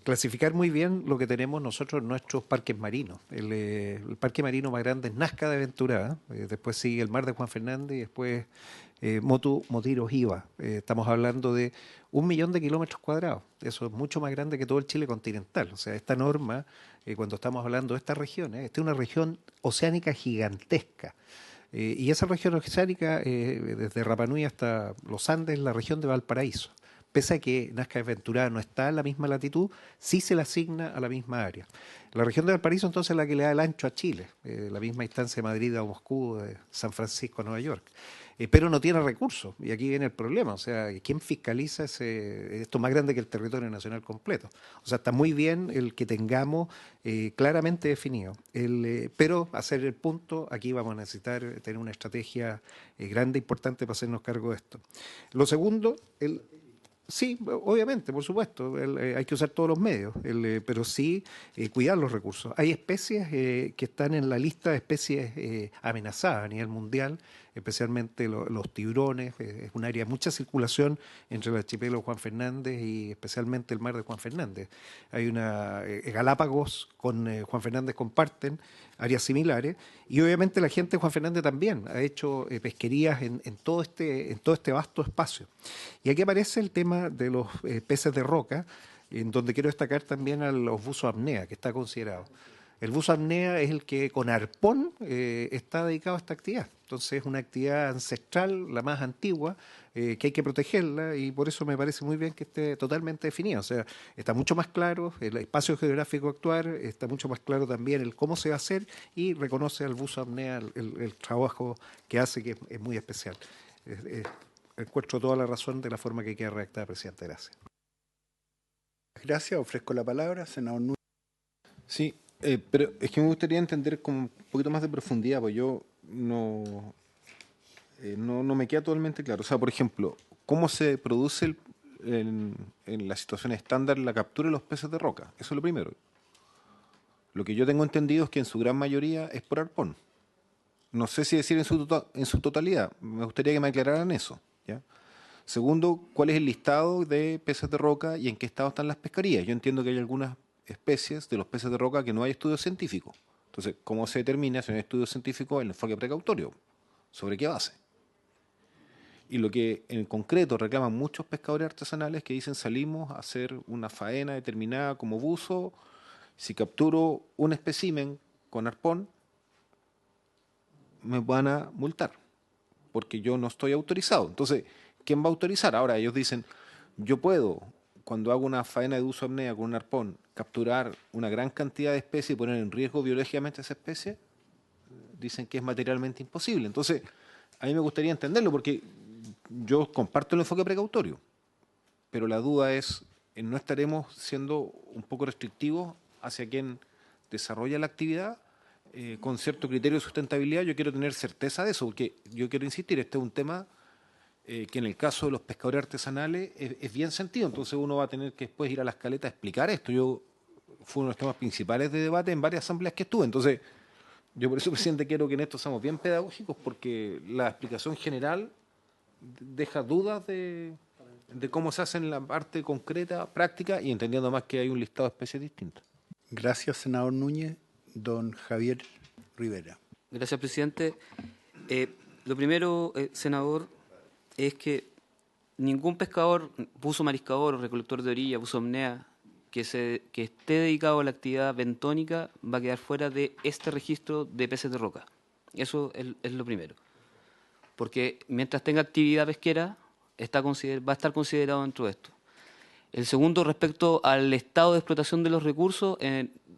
clasificar muy bien lo que tenemos nosotros en nuestros parques marinos. El parque marino más grande es Nazca de Aventurá, después sigue el Mar de Juan Fernández y después Motiros Iba. Estamos hablando de 1 millón de kilómetros cuadrados. Eso es mucho más grande que todo el Chile continental. O sea, esta norma, cuando estamos hablando de estas regiones, esta es una región oceánica gigantesca. Y esa región oceánica, desde Rapa Nui hasta los Andes, la región de Valparaíso. Pese a que Nazca de Aventurá no está en la misma latitud, sí se le asigna a la misma área. La región de Valparaíso entonces es la que le da el ancho a Chile, la misma instancia de Madrid a Moscú, de San Francisco a Nueva York. Pero no tiene recursos, y aquí viene el problema, o sea, ¿quién fiscaliza esto más grande que el territorio nacional completo? O sea, está muy bien el que tengamos claramente definido, pero hacer el punto, aquí vamos a necesitar tener una estrategia grande e importante para hacernos cargo de esto. Lo segundo, sí, obviamente, por supuesto, hay que usar todos los medios, pero sí cuidar los recursos. Hay especies que están en la lista de especies amenazadas a nivel mundial, especialmente los tiburones. Es un área de mucha circulación entre el archipiélago Juan Fernández y especialmente el mar de Juan Fernández. Hay Galápagos con Juan Fernández comparten áreas similares, y obviamente la gente de Juan Fernández también ha hecho pesquerías en todo este vasto espacio. Y aquí aparece el tema de los peces de roca, en donde quiero destacar también a los buzos apnea, que está considerado. El buzo apnea es el que con arpón está dedicado a esta actividad. Entonces es una actividad ancestral, la más antigua, que hay que protegerla y por eso me parece muy bien que esté totalmente definida. O sea, está mucho más claro el espacio geográfico actuar, está mucho más claro también el cómo se va a hacer y reconoce al buzo apnea el trabajo que hace, que es muy especial. Encuentro toda la razón de la forma que queda redactada, presidente. Gracias. Gracias. Ofrezco la palabra, senador Núñez. Sí, pero es que me gustaría entender con un poquito más de profundidad, pues yo no me queda totalmente claro. O sea, por ejemplo, ¿cómo se produce en la situación estándar la captura de los peces de roca? Eso es lo primero. Lo que yo tengo entendido es que en su gran mayoría es por arpón. No sé si decir en su totalidad. Me gustaría que me aclararan eso, ¿ya? Segundo, ¿cuál es el listado de peces de roca y en qué estado están las pesquerías? Yo entiendo que hay algunas especies de los peces de roca que no hay estudios científicos. Entonces, ¿cómo se determina si no hay estudios científicos el enfoque precautorio? ¿Sobre qué base? Y lo que en concreto reclaman muchos pescadores artesanales que dicen salimos a hacer una faena determinada como buzo, si capturo un espécimen con arpón, me van a multar, porque yo no estoy autorizado. Entonces, ¿quién va a autorizar? Ahora ellos dicen, yo puedo, cuando hago una faena de buzo apnea con un arpón, capturar una gran cantidad de especies y poner en riesgo biológicamente esa especie. Dicen que es materialmente imposible. Entonces, a mí me gustaría entenderlo, porque yo comparto el enfoque precautorio, pero la duda es, ¿no estaremos siendo un poco restrictivos hacia quien desarrolla la actividad con cierto criterio de sustentabilidad? Yo quiero tener certeza de eso, porque yo quiero insistir, este es un tema que en el caso de los pescadores artesanales es bien sentido. Entonces uno va a tener que después ir a las caletas a explicar esto. Fue uno de los temas principales de debate en varias asambleas que estuve. Entonces, yo por eso, presidente, quiero que en esto seamos bien pedagógicos, porque la explicación general deja dudas de cómo se hace en la parte concreta, práctica, y entendiendo más que hay un listado de especies distintas. Gracias, senador Núñez. Don Javier Rivera. Gracias, presidente. Lo primero, senador, es que ningún pescador, buzo mariscador, recolector de orilla, buzo apnea, que esté dedicado a la actividad bentónica va a quedar fuera de este registro de peces de roca. Eso es lo primero. Porque mientras tenga actividad pesquera, va a estar considerado dentro de esto. El segundo, respecto al estado de explotación de los recursos,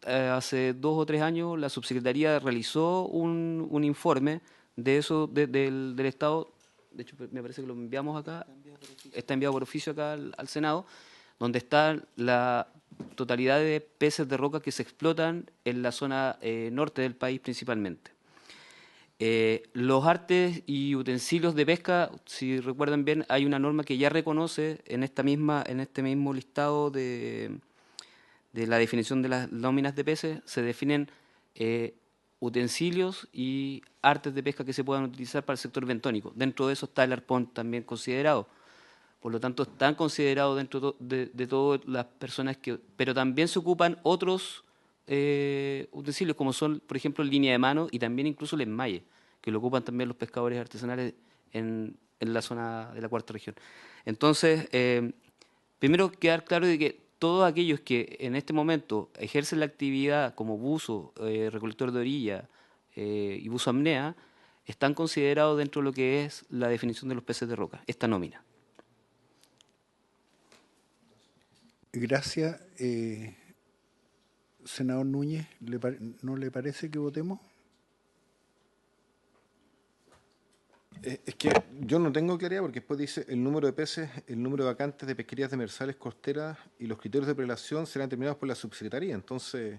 hace 2 o 3 años la subsecretaría realizó un informe de eso, del estado. De hecho, me parece que lo enviamos acá, está enviado por oficio acá al Senado, donde está la totalidad de peces de roca que se explotan en la zona norte del país principalmente. Los artes y utensilios de pesca, si recuerdan bien, hay una norma que ya reconoce en este mismo listado de la definición de las nóminas de peces, se definen utensilios y artes de pesca que se puedan utilizar para el sector bentónico. Dentro de eso está el arpón también considerado. Por lo tanto, están considerados dentro de todas las personas pero también se ocupan otros utensilios, como son, por ejemplo, línea de mano y también incluso el enmalle, que lo ocupan también los pescadores artesanales en la zona de la cuarta región. Entonces, primero quedar claro de que todos aquellos que en este momento ejercen la actividad como buzo, recolector de orilla y buzo apnea, están considerados dentro de lo que es la definición de los peces de roca, esta nómina. Gracias. Senador Núñez, ¿no le parece que votemos? Es que yo no tengo claridad, porque después dice el número de peces, el número de vacantes de pesquerías demersales costeras y los criterios de prelación serán determinados por la subsecretaría. Entonces,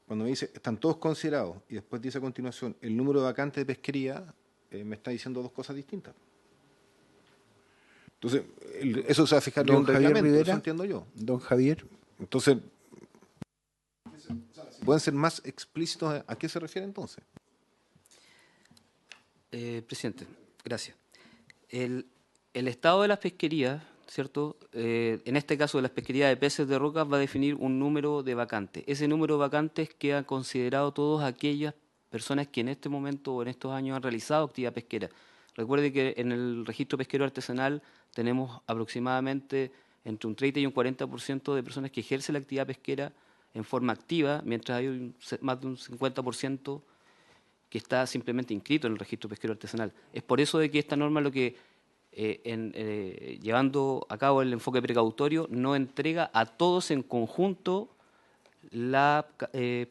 cuando me dice están todos considerados y después dice a continuación el número de vacantes de pesquería, me está diciendo dos cosas distintas. Entonces, eso se va a fijar en un reglamento, Rivera, eso entiendo yo. Don Javier. Entonces, ¿pueden ser más explícitos a qué se refiere entonces? Presidente, gracias. El estado de las pesquerías, ¿cierto? En este caso de las pesquerías de peces de roca va a definir un número de vacantes. Ese número de vacantes queda considerado todas aquellas personas que en este momento o en estos años han realizado actividad pesquera. Recuerde que en el registro pesquero artesanal tenemos aproximadamente entre un 30 y un 40% de personas que ejercen la actividad pesquera en forma activa, mientras hay más de un 50% que está simplemente inscrito en el registro pesquero artesanal. Es por eso de que esta norma lo que, llevando a cabo el enfoque precautorio, no entrega a todos en conjunto la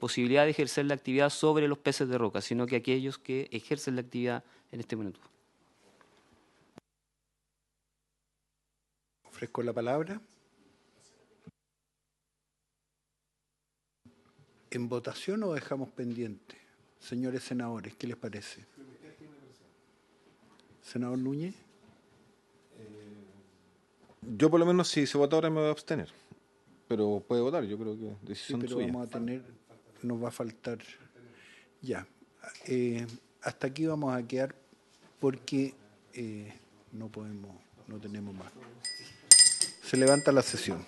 posibilidad de ejercer la actividad sobre los peces de roca, sino que aquellos que ejercen la actividad en este minuto. Ofrezco la palabra. ¿En votación o dejamos pendiente? Señores senadores, ¿qué les parece? Senador Núñez. Yo por lo menos si se vota ahora me voy a abstener, pero puede votar, yo creo que Sí, decisión pero suya. vamos a tener, nos va a faltar. Ya, hasta aquí vamos a quedar porque no podemos, no tenemos más. Se levanta la sesión.